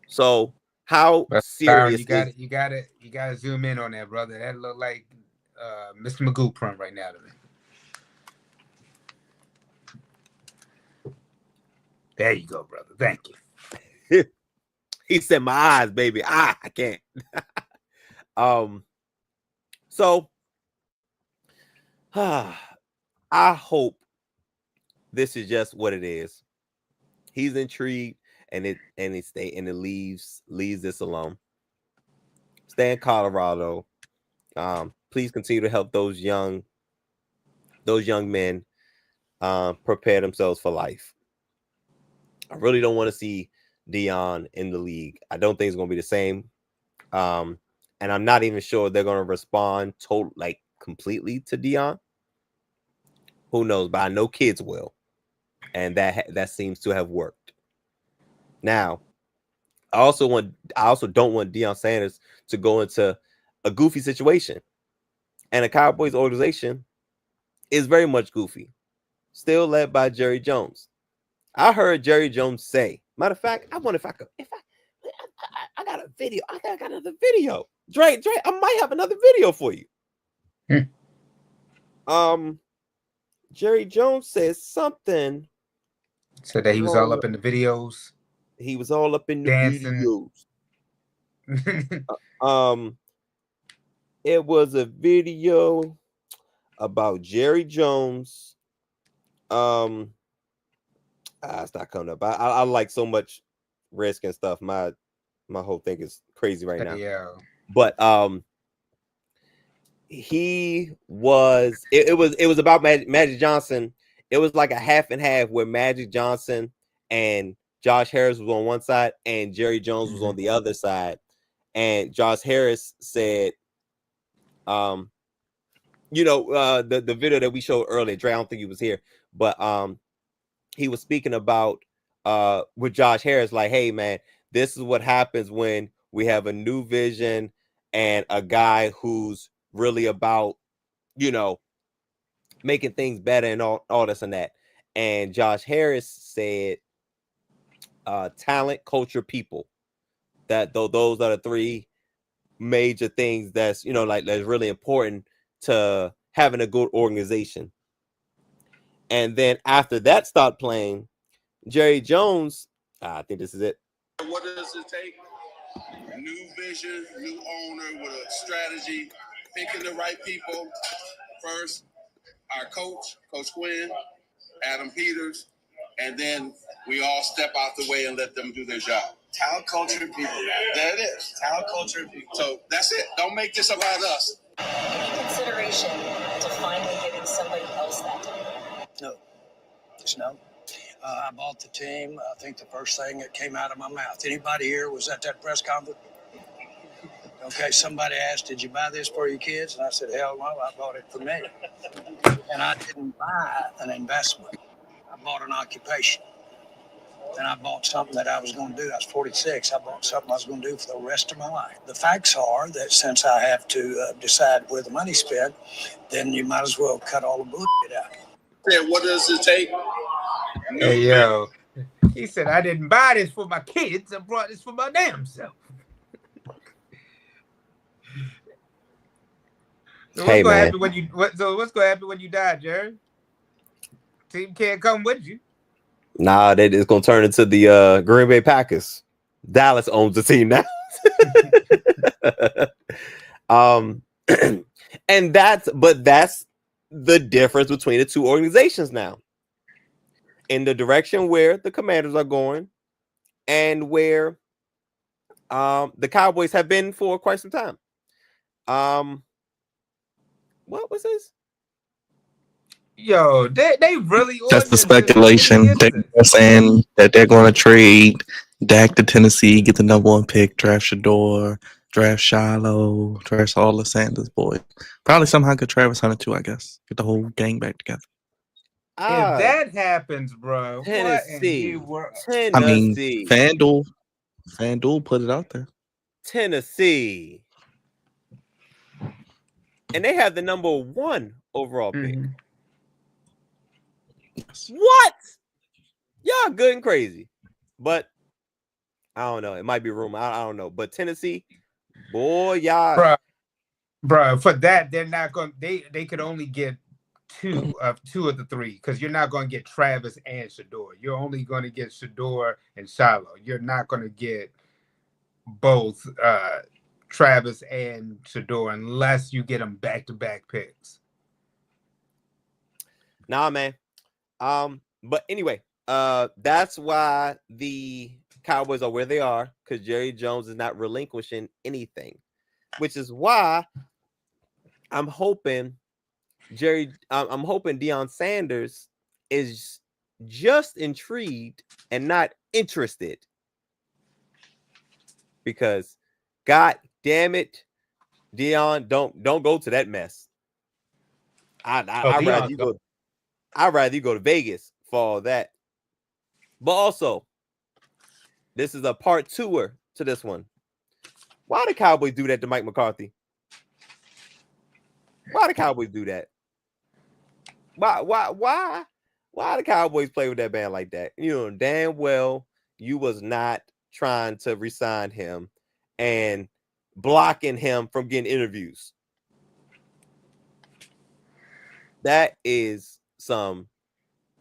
So how serious? Byron, you got to zoom in on that, brother. That look like Mr. Mogul print right now to me. There you go, brother. Thank you. He said, "My eyes, baby. I can't." So I hope this is just what it is. He's intrigued, and it leaves this alone. Stay in Colorado. Please continue to help those young men prepare themselves for life. I really don't want to see Deion in the league. I don't think it's going to be the same. And I'm not even sure they're going to respond completely to Deion. Who knows? But I know kids will. And that seems to have worked. Now, I also don't want Deion Sanders to go into a goofy situation. And the Cowboys organization is very much goofy. Still led by Jerry Jones. I heard Jerry Jones say, matter of fact, I wonder if I got a video. I got another video. Dre, I might have another video for you. Jerry Jones says something. So that he was all up in the videos. He was all up in the dancing. Videos. It was a video about Jerry Jones. It's not coming up. I like so much risk and stuff. My whole thing is crazy right now. Yeah. But he was. It was about Magic Johnson. It was like a half and half where Magic Johnson and Josh Harris was on one side and Jerry Jones was on the other side. And Josh Harris said, the video that we showed earlier, Dre, I don't think he was here, but he was speaking about with Josh Harris, like, hey man, this is what happens when we have a new vision and a guy who's really about, making things better and all this and that. And Josh Harris said, talent, culture, people. That those are the three major things that's that's really important to having a good organization. And then after that stopped playing, Jerry Jones, I think this is it. What does it take? New vision, new owner with a strategy, picking the right people first. Our coach, Coach Quinn, Adam Peters, and then we all step out the way and let them do their job. Talent, culture, and people. There it is. Talent, culture, and people. So that's it. Don't make this about us. Any consideration to finally giving somebody else that time? No. Just no. I bought the team. I think the first thing that came out of my mouth. Anybody here was at that press conference? Okay, somebody asked, did you buy this for your kids? And I said, hell no, I bought it for me. And I didn't buy an investment. I bought an occupation. And I bought something that I was going to do. I was 46. I bought something I was going to do for the rest of my life. The facts are that since I have to decide where the money's spent, then you might as well cut all the bullshit out. Yeah, what does it take? Hey, yo. He said, I didn't buy this for my kids. I brought this for my damn self. So what's gonna happen when what's gonna happen when you die, Jerry? Team can't come with you. Nah, it's gonna turn into the Green Bay Packers. Dallas owns the team now. And that's the difference between the two organizations now. In the direction where the Commanders are going and where the Cowboys have been for quite some time. What was this? Yo, they really. That's the speculation. They're saying that they're going to trade Dak to Tennessee, get the #1 pick, draft Shador, Draft Shiloh, draft all the Sanders boys. Probably somehow get Travis Hunter too, I guess. Get the whole gang back together. If that happens, bro, what in the world? I mean, Tennessee. FanDuel put it out there. Tennessee. And they have the number 1 overall pick. What? Y'all good and crazy. But I don't know. It might be a rumor. I don't know. But Tennessee, boy, y'all. Bro, for that, they're not going. They could only get two of the 3 because you're not going to get Travis and Shador. You're only going to get Shador and Shiloh. You're not going to get both Travis and Shador unless you get them back-to-back picks. Nah, man. But anyway, that's why the Cowboys are where they are, because Jerry Jones is not relinquishing anything, which is why I'm hoping Deion Sanders is just intrigued and not interested, because God damn it, Deion, don't go to that mess. I'd rather you go to Vegas for all that. But also, this is a part 2er to this one. Why the Cowboys do that to Mike McCarthy? Why the Cowboys do that? Why the Cowboys play with that man like that? You know damn well you was not trying to resign him and blocking him from getting interviews. That is some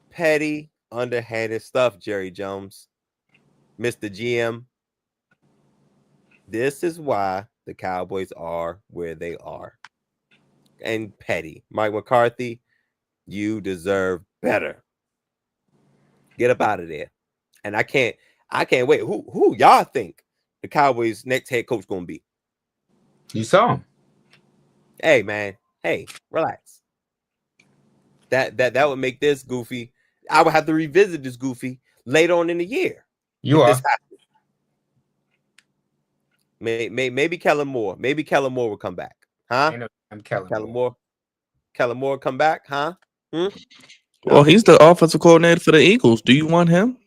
petty, underhanded stuff, Jerry Jones, Mr. GM. This is why the Cowboys are where they are. And petty. Mike McCarthy, you deserve better. Get up out of there. And I can't wait. Who y'all think the Cowboys' next head coach gonna be? You saw him. Hey, man. Hey, relax. That would make this goofy. I would have to revisit this goofy later on in the year. You are. Maybe Kellen Moore. Maybe Kellen Moore will come back. Huh? I'm Kellen Moore. Kellen Moore come back, huh? Well, he's the offensive coordinator for the Eagles. Do you want him?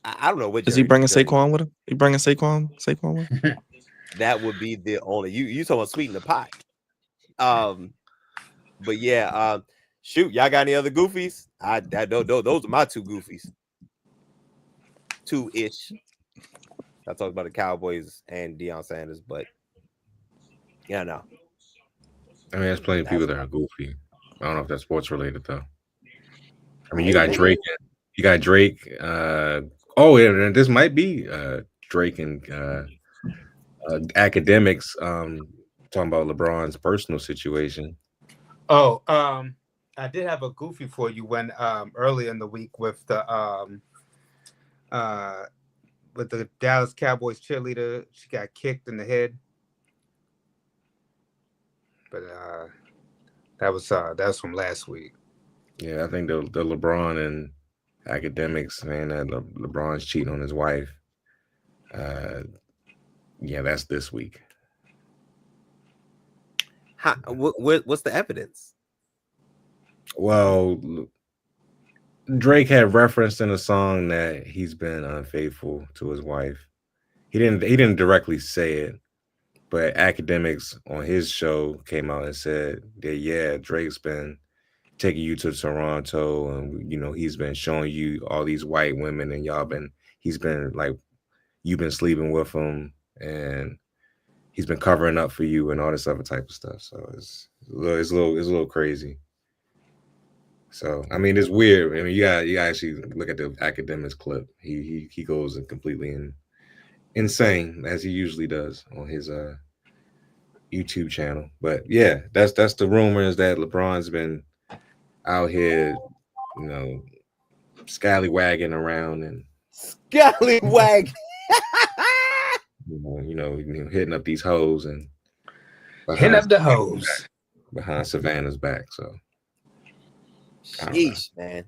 I don't know what. Is he bringing Saquon with him? He bringing Saquon with him? That would be the only. You talking about sweeten the pot. But yeah, shoot, y'all got any other goofies? Those are my 2 goofies. 2-ish. I talked about the Cowboys and Deion Sanders, but yeah, no. I mean, there's plenty of people that are goofy. I don't know if that's sports related though. I mean, you got Drake. You got Drake. Oh, yeah, this might be Drake and academics talking about LeBron's personal situation. Oh, I did have a goofy for you when earlier in the week with the Dallas Cowboys cheerleader. She got kicked in the head. But that was from last week. Yeah, I think the LeBron and academics, man, that LeBron's cheating on his wife. Yeah, that's this week. What's the evidence? Well, Drake had referenced in a song that he's been unfaithful to his wife. He didn't directly say it, but academics on his show came out and said that yeah, Drake's been taking you to Toronto, and he's been showing you all these white women, and you've been sleeping with him, and he's been covering up for you and all this other type of stuff. So it's a little crazy. So I mean, it's weird. I mean, you got actually look at the academics clip. He goes completely insane, as he usually does on his YouTube channel. But yeah, that's the rumors that LeBron's been out here, scallywagging around and scallywag. Hitting up these hoes and hitting up the hoes behind Savannah's back. So, sheesh, man.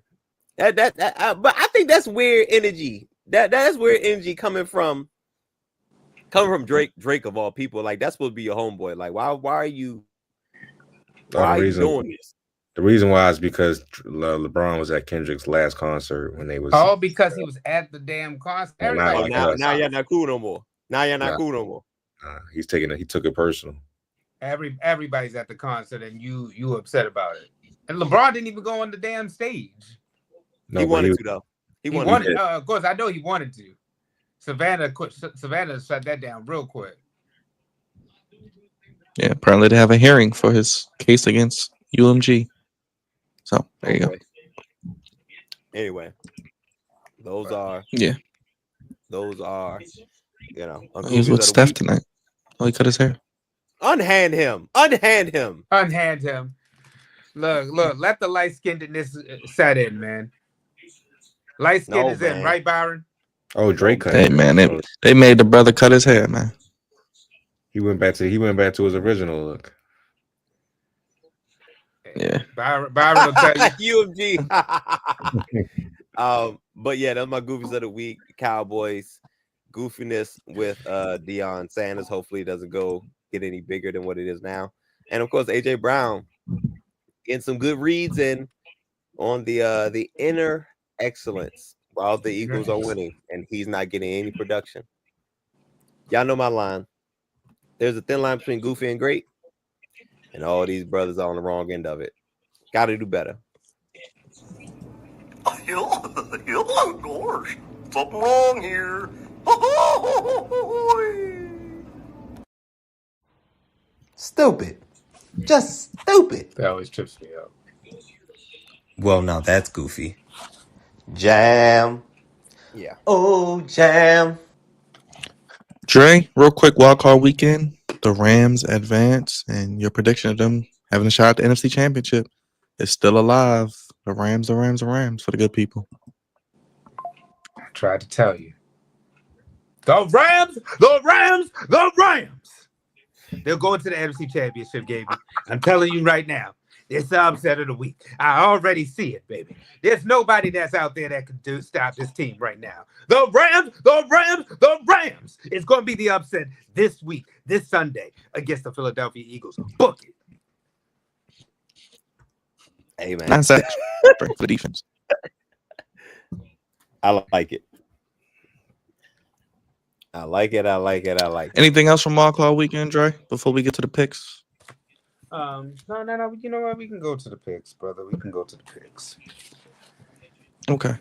But I think that's weird energy. That's weird energy coming from Coming from Drake of all people, like that's supposed to be your homeboy. Like, why are you doing this? The reason why is because LeBron was at Kendrick's last concert when they was. Oh, because he was at the damn concert. Everybody now you're not cool no more. He took it personal. Everybody's at the concert and you upset about it. And LeBron didn't even go on the damn stage. No, he wanted to though. He wanted. Of course, I know he wanted to. Savannah shut that down real quick. Yeah, apparently they have a hearing for his case against UMG. So there you go. Anyway, those are you know. He was with Steph tonight. Oh, he cut his hair. Unhand him. Look, let the light skinnedness set in, man. Light skin is in, right, Byron? Oh, Drake cut. Hey man, they made the brother cut his hair, man. He went back to his original look. Yeah. Byron will tell you. UMG. But yeah, that's my goofies of the week. Cowboys goofiness with Deion Sanders. Hopefully it doesn't get any bigger than what it is now. And of course, AJ Brown getting some good reads in on the inner excellence while the Eagles are winning and he's not getting any production. Y'all know my line. There's a thin line between goofy and great, and all these brothers are on the wrong end of it. Got to do better. Gosh, something wrong here. Stupid. Just stupid. That always trips me up. Well, now that's goofy. Jam. Yeah. Oh, jam. Dre, real quick, wildcard weekend. The Rams advance, and your prediction of them having a shot at the NFC Championship is still alive. The Rams for the good people. I tried to tell you. The Rams. They'll go into the NFC Championship game. I'm telling you right now. It's the upset of the week. I already see it, baby. There's nobody that's out there that can stop this team right now. The Rams. It's going to be the upset this week, this Sunday, against the Philadelphia Eagles. Book it. Hey, man. Nice for defense. I like it. I like it. Anything else from wildcard weekend, Dre, before we get to the picks? No. You know what? We can go to the picks, brother. We can go to the picks. Okay.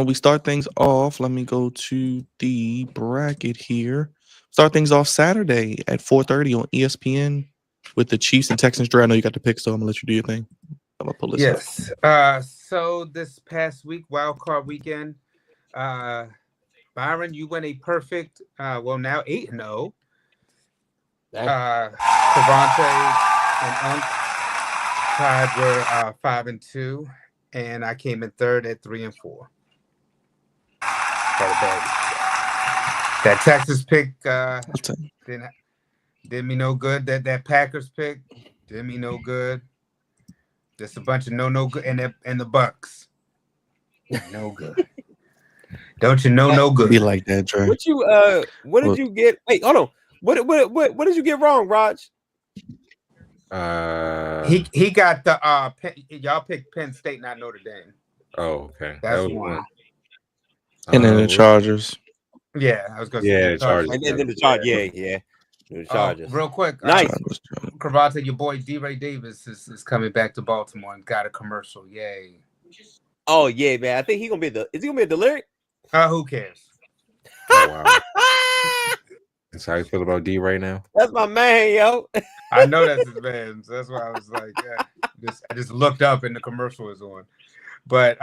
We start things off. Let me go to the bracket here. Start things off Saturday at 4:30 on ESPN with the Chiefs and Texans. Dre, I know you got the picks, so I'm gonna let you do your thing. I'm gonna pull this up. So this past week, wild card weekend, Byron, you went a perfect. Now 8-0. Cavante and tied were 5-2, and I came in third at 3-4. That Texas pick did me no good. That Packers pick did me no good. Just a bunch of no good, and the Bucks no good. Don't you know no good? Be like that, Dre. What did you get? Wait, hold on. What did you get wrong, Raj? He got the y'all picked Penn State, not Notre Dame. Oh, okay. That's one. And then the Chargers. Yeah, I was gonna say the Chargers. And then the Chargers. Yeah. The Chargers. Real quick. Nice. Cravata, your boy D-Ray Davis is coming back to Baltimore and got a commercial. Yay. Oh yeah, man. I think is he gonna be a Deliric? Who cares? Oh, wow. That's how you feel about D right now? That's my man, yo. I know that's his man. So that's why I was like, I just looked up and the commercial was on. But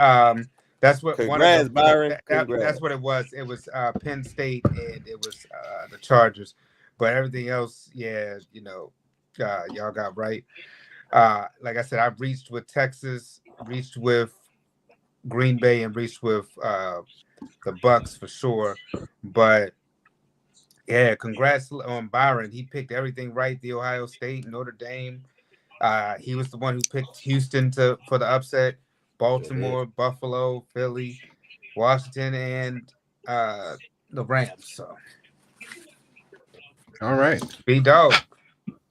that's what Congrats, Byron. That's what it was. It was Penn State and it was the Chargers. But everything else, y'all got right. Like I said, I've reached with Texas, reached with Green Bay, and reached with the Bucks for sure. But yeah, congrats on Byron. He picked everything right. The Ohio State, Notre Dame. He was the one who picked Houston for the upset. Baltimore, Buffalo, Philly, Washington, and the Rams. So All right. Be dope.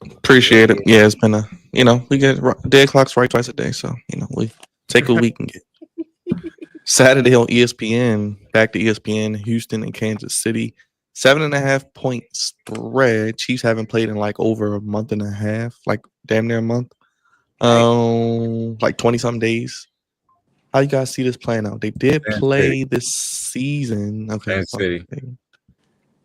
Appreciate it. Yeah, it's been we get dead clocks right twice a day, so we take what we can get. Saturday on ESPN, back to ESPN, Houston and Kansas City, 7.5 point spread. Chiefs haven't played in like over a month and a half, like damn near a month, like 20-something days. How you guys see this playing out? They did play this season. Okay, Kansas City.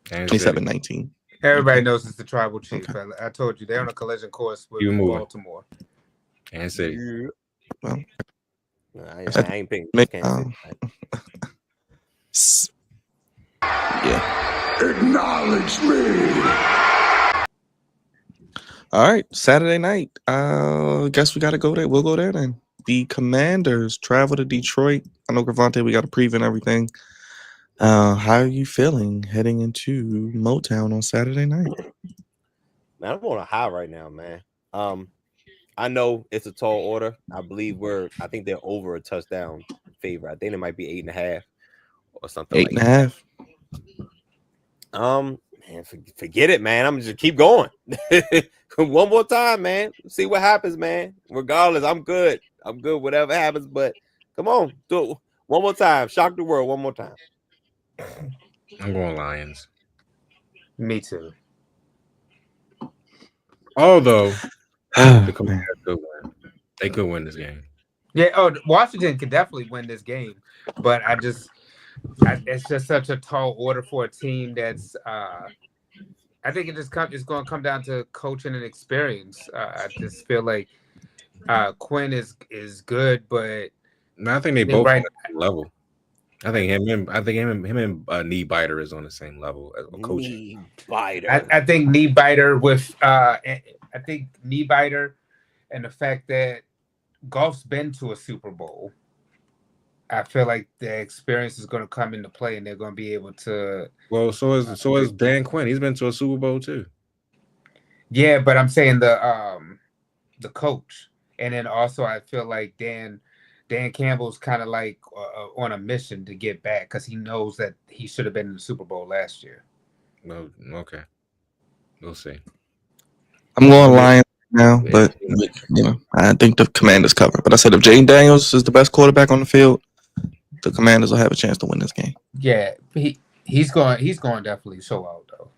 27-19. Everybody knows it's the tribal chief. I told you they're on a collision course with Baltimore. Kansas City. Well, I ain't picking Kansas City. Yeah. Acknowledge me. All right, Saturday night. Guess we got to go there. We'll go there then. The Commanders travel to Detroit. I know, Gravante, we got a preview and everything. How are you feeling heading into Motown on Saturday night? Man, I'm on a high right now, man. I know it's a tall order. I think they're over a touchdown favorite. I think it might be 8.5 or something. 8.5. Man, forget it, man. I'm just keep going. One more time, man. See what happens, man. Regardless, I'm good. I'm good. Whatever happens, but come on, do it one more time. Shock the world one more time. I'm going Lions. Me too. Although the Commanders could win. They could win this game. Yeah, Washington could definitely win this game, but it's just such a tall order for a team that's I think it's going to come down to coaching and experience. I just feel like Quinn is good, but I think they both on the same level. I think him and Knee Biter is on the same level as a coach. Knee Biter. I think Knee Biter and the fact that Goff's been to a Super Bowl. I feel like the experience is going to come into play, and they're going to be able to. Well, so is Dan Quinn. He's been to a Super Bowl too. Yeah, but I'm saying the coach, and then also I feel like Dan Campbell's kind of like on a mission to get back because he knows that he should have been in the Super Bowl last year. No, okay, we'll see. I'm going Lions now, but I think the Commanders cover. But I said if Jaden Daniels is the best quarterback on the field, the Commanders will have a chance to win this game. Yeah, he's going definitely show out though.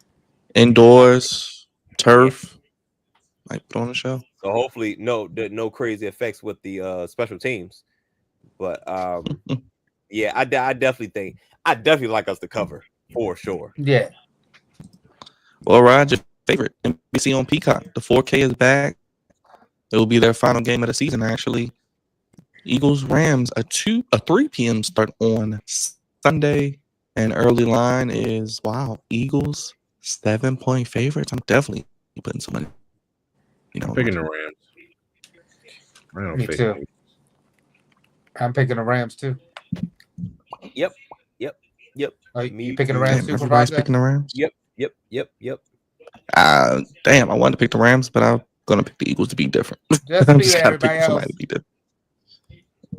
Indoors, turf, might put on the show. So hopefully, no crazy effects with the special teams. But yeah, I definitely like us to cover for sure. Yeah. Well, Roger, favorite NBC on Peacock. The 4K is back. It will be their final game of the season, actually. Eagles Rams a 3 p.m. start on Sunday, and early line is Eagles 7-point favorites. I'm definitely putting some money. Picking the Rams. Me too. I'm picking the Rams too. Yep. Are you picking the Rams too? Everybody's picking the Rams. Yep. Damn, I wanted to pick the Rams, but I'm gonna pick the Eagles to be different. Just I'm be just gotta everybody pick else. somebody to be different.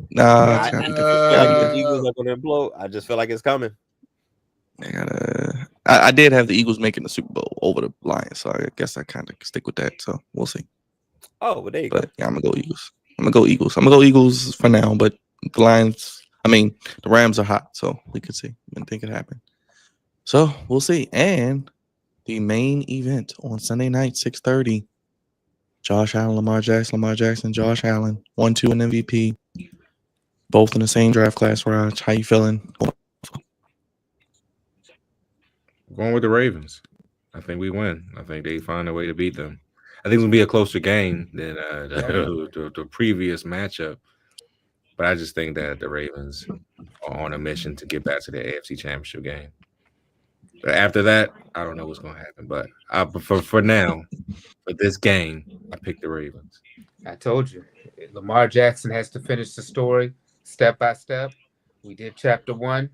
Nah, it's gotta be different. The Eagles are going to implode. I just feel like it's coming. I did have the Eagles making the Super Bowl over the Lions, so I guess I kind of stick with that. So we'll see. Oh, well, there you go. Yeah, I'm gonna go Eagles. I'm gonna go Eagles for now, but the Lions. The Rams are hot, so we could see and think it happen. So we'll see. And the main event on Sunday night, 6:30. Josh Allen, Lamar Jackson, Josh Allen, 1-2 and MVP. Both in the same draft class, Raj. How you feeling? Going with the Ravens. I think we win. I think they find a way to beat them. I think it's going to be a closer game than the previous matchup. But I just think that the Ravens are on a mission to get back to the AFC Championship game. But after that, I don't know what's going to happen. But for now, for this game, I picked the Ravens. I told you. Lamar Jackson has to finish the story step by step. We did chapter 1.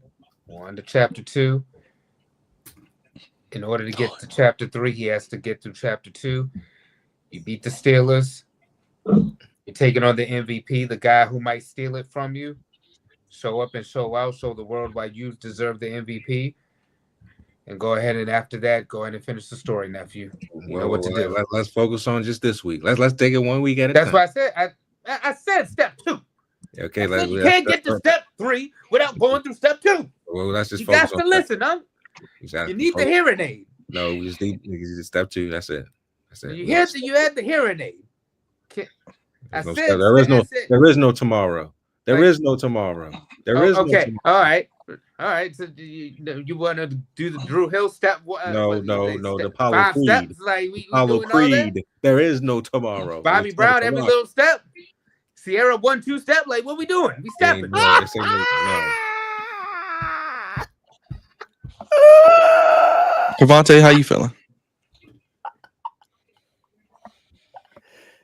We're on to chapter 2. In order to get to chapter 3, he has to get through chapter 2. You beat the Steelers. You're taking on the MVP, the guy who might steal it from you. Show up and show out. Show the world why you deserve the MVP. And go ahead and after that, go ahead and finish the story, nephew. You know what to do. Let's focus on just this week. Let's take it 1 week at a That's time. why I said I said step 2. Okay, you can't get to step 3 without going through step 2. Well, let's just you focus got to on listen, huh? You need the hearing aid. No, we just need step 2. That's it. You had the hearing aid. There is no tomorrow. There is no tomorrow. There is okay. No tomorrow. All right. So you want to do the Drew Hill step? No. The Apollo 5 Creed. steps, like we Apollo doing all that? Creed. There is no tomorrow. Bobby Brown, every little step. Sierra 1-2 step. Like what we doing? We stepping. No. Cavante, how you feeling?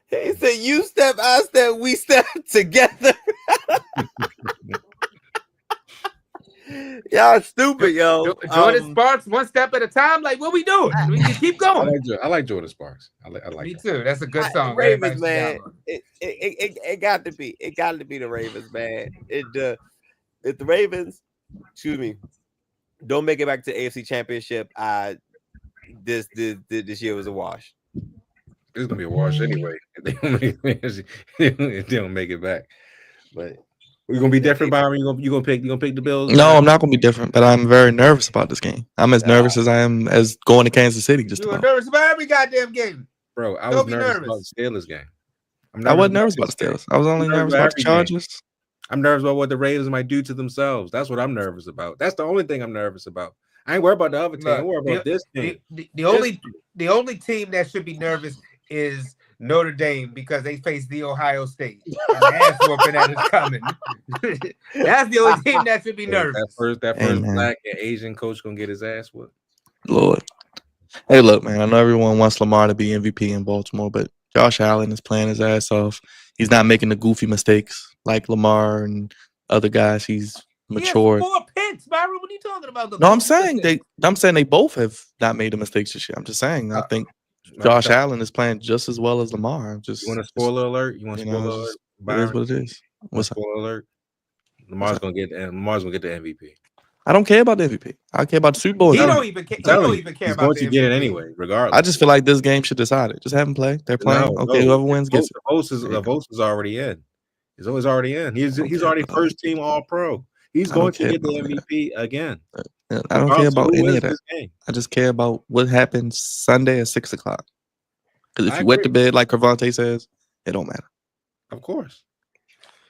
He said, "You step, I step, we step together." Y'all stupid, yo. Jordan Sparks, 1 step at a time. Like what we doing? We can keep going. I like Jordan Sparks. I like. Me too. That's a good song. Ravens, man. It got to be. It got to be the Ravens, man. If the Ravens, excuse me, don't make it back to the AFC Championship, this year was a wash. It's gonna be a wash anyway. They don't make it back. But we're gonna be different, Byron. You gonna pick the Bills? No, I'm not gonna be different, but I'm very nervous about this game. I'm as nervous as I am as going to Kansas City. You were nervous about every goddamn game, bro. I was nervous about the Steelers game. I wasn't nervous about the Steelers. I was only nervous about the Chargers. I'm nervous about what the Ravens might do to themselves. That's what I'm nervous about. That's the only thing I'm nervous about. I ain't worried about the other team. I'm worried about this team. The only team that should be nervous is Notre Dame because they face the Ohio State. And the ass whooping that is coming. That's the only team that should be nervous. That first black and Asian coach gonna get his ass whooped. Lord. Hey, look, man. I know everyone wants Lamar to be MVP in Baltimore, but Josh Allen is playing his ass off. He's not making the goofy mistakes like Lamar and other guys. He's matured. He has 4 picks, Byron. What are you talking about? No, I'm saying they both have not made the mistakes this year. I'm just saying. I think Josh Allen is playing just as well as Lamar. You want a spoiler alert? You want a spoiler alert? It is what it is. What's spoiler alert? Lamar's gonna get the MVP. I don't care about the MVP. I care about the Super Bowl. He don't even care. He don't even care He's about going the to MVP. get it anyway, regardless. I just feel like this game should decide it. Just have him play. They're playing. Whoever wins gets it. The vote is already in. He's always already in. He's already first team All Pro. He's going to get the MVP again. I don't care about any of that. I just care about what happens Sunday at 6 o'clock. Because if you wet the bed, like Cavante says, it don't matter. Of course.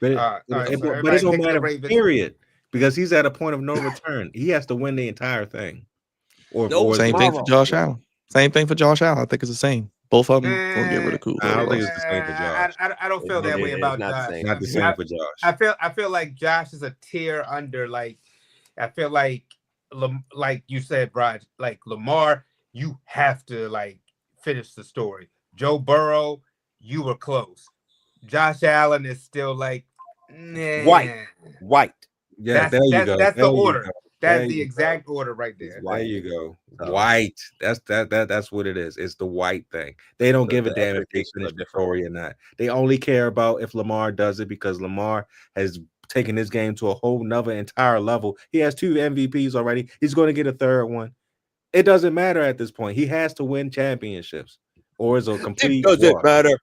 But but it don't matter, period. Because he's at a point of no return. He has to win the entire thing. Same thing for Josh Allen. Same thing for Josh Allen. I think it's the same. Both of them gonna get rid of Cool. I don't think it's the same for Josh. I don't feel that way about Josh. Not the same for Josh. I feel like Josh is a tier under. Like I feel like you said, Brad. Like Lamar, you have to finish the story. Joe Burrow, you were close. Josh Allen is still white. Yeah, there you go. That's the order. That's the exact order right there. There you go. White. That's what it is. It's the white thing. They don't give a damn if they finish the story or not. They only care about if Lamar does it because Lamar has taken his game to a whole nother entire level. He has 2 MVPs already. He's going to get a third one. It doesn't matter at this point. He has to win championships, or is a complete. It doesn't matter.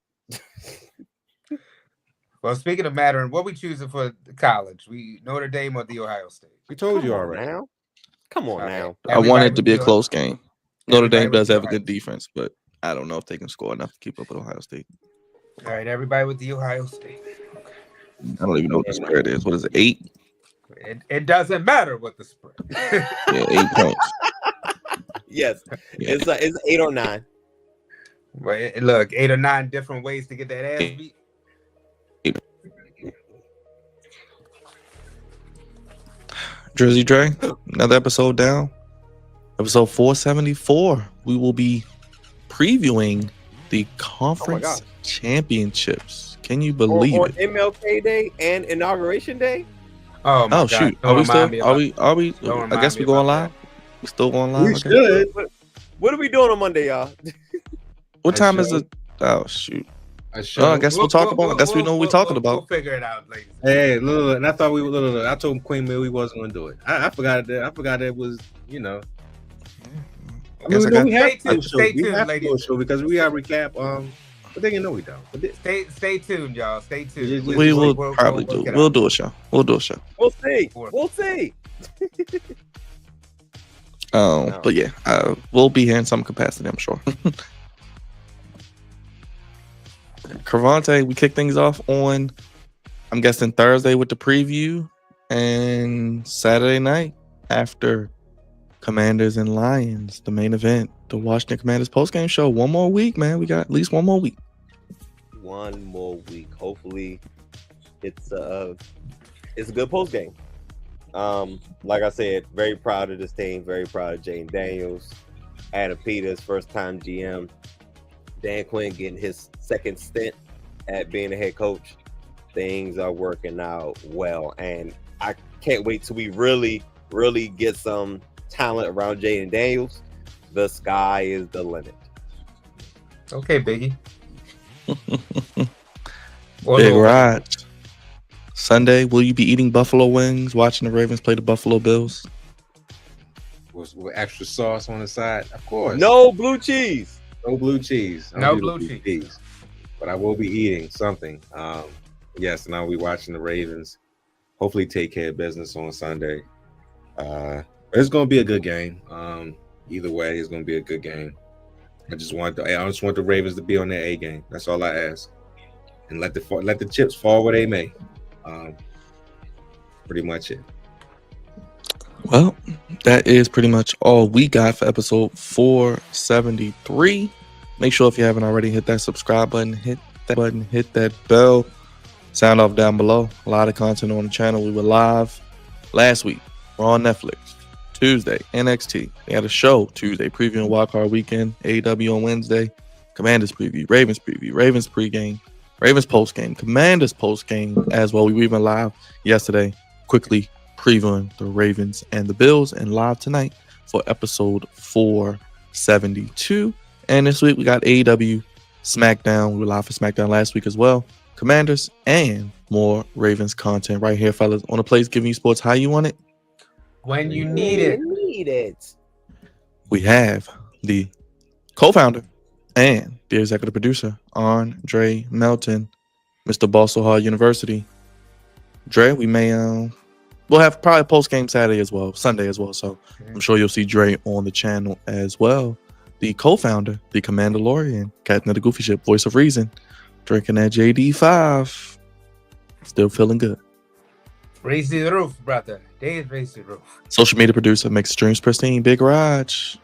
Well, speaking of mattering, what we choosing for college? We Notre Dame or the Ohio State? We told you already. Now. Come on now. I want it to be a close game. Notre Dame does have a good defense, but I don't know if they can score enough to keep up with Ohio State. All right, everybody with the Ohio State. Okay. I don't even know what the spread is. What is it? 8? It doesn't matter what the spread. Yeah, 8 points. Yes, it's 8 or 9. Well, look, 8 or 9 different ways to get that ass beat. Drizzy Dre, another episode down. Episode 474. We will be previewing the conference championships. Can you believe on it? MLK Day and Inauguration Day? Oh, my God. Shoot. Are we still? Are we? I guess we're going live. We still going live? We should. What are we doing on Monday, y'all? What time is it? Oh, shoot. I guess we'll talk about it. I guess we know what we're talking about. We'll figure it out later. Hey, look, and I thought we were. I told Queen Mill we wasn't going to do it. I forgot that. I forgot it was, I mean, we have Stay tuned. Stay we tuned, have to ladies. do a show because we got to recap. But then we don't. But Stay tuned, y'all. Stay tuned. We will probably do. We'll do a show. We'll do a show. We'll see. We'll see. But yeah, we'll be here in some capacity, I'm sure. Cravante, we kick things off on, I'm guessing, Thursday with the preview, and Saturday night after Commanders and Lions, the main event, the Washington Commanders postgame show. One more week, man. We got at least one more week. One more week. Hopefully, it's a good postgame. Like I said, very proud of this team. Very proud of Jane Daniels, Adam Peters, first time GM, Dan Quinn getting his second stint at being a head coach. Things are working out well, and I can't wait till we really get some talent around Jane Daniels. The sky is the limit. Okay, Biggie. Big Rod. Sunday, will you be eating buffalo wings, watching the Ravens play the Buffalo Bills? With extra sauce on the side, of course. No blue cheese. No blue cheese. No blue cheese. But I will be eating something. Yes, and I'll be watching the Ravens. Hopefully, take care of business on Sunday. It's going to be a good game. Either way, it's going to be a good game. I just want the Ravens to be on their A game. That's all I ask, and let the chips fall where they may. Pretty much it. Well, that is pretty much all we got for episode 473. Make sure if you haven't already, hit that subscribe button, hit that bell. Sound off down below. A lot of content on the channel. We were live last week. We're on Netflix. Tuesday, NXT. They had a show Tuesday, previewing Wildcard Weekend. AEW on Wednesday. Commanders preview, Ravens pregame, Ravens postgame, Commanders postgame as well. We were even live yesterday, quickly previewing the Ravens and the Bills, and live tonight for episode 472. And this week we got AEW, SmackDown. We were live for SmackDown last week as well. Commanders and more Ravens content right here, fellas, on the place giving you sports how you want it. When you need it. We have the co-founder and the executive producer, Andre Melton, Mr. Boston Hall University. Dre, we may we'll have probably post-game Sunday as well. So I'm sure you'll see Dre on the channel as well. The co-founder, the Commandalorian, Captain of the Goofy Ship, voice of reason, drinking that JD5. Still feeling good. Raise the roof, brother. Raise the roof. Social media producer, makes streams pristine, Big Raj.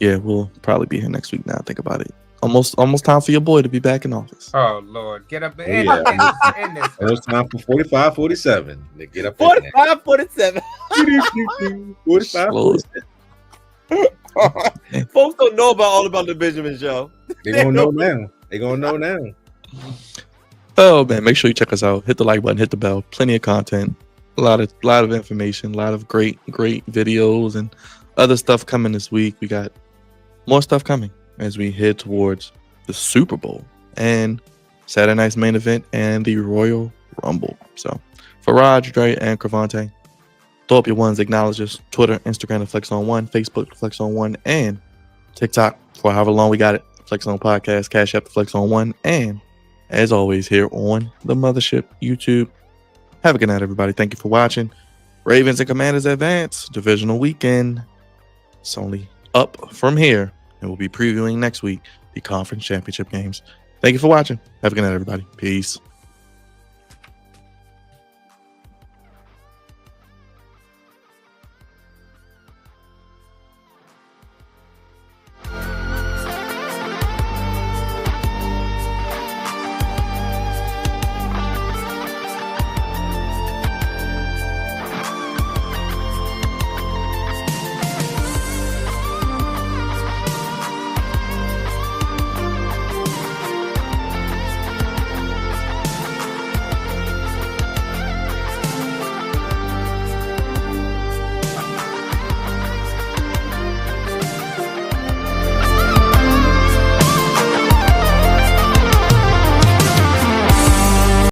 Yeah, we'll probably be here next week now. Think about it. Almost time for your boy to be back in office. Oh, Lord. Get up in this. It was time for 45, 47. They get up 45, 47. 45, 47. Folks don't know all about the Benjamin show. They're going to know now. Oh, man, make sure you check us out. Hit the like button, hit the bell. Plenty of content. A lot of information. A lot of great videos and other stuff coming this week. We got more stuff coming as we head towards the Super Bowl and Saturday night's main event and the Royal Rumble. So for Raj, Dre, and Cravante, throw up your ones, acknowledge us. Twitter, Instagram, the Flex on One, Facebook, the Flex on One, and TikTok for however long we got it. Flex on Podcast, Cash App, the Flex on One, and as always here on the Mothership YouTube. Have a good night, everybody. Thank you for watching. Ravens and Commanders advance divisional weekend. It's only up from here, and we'll be previewing next week the conference championship games. Thank you for watching. Have a good night, everybody. Peace.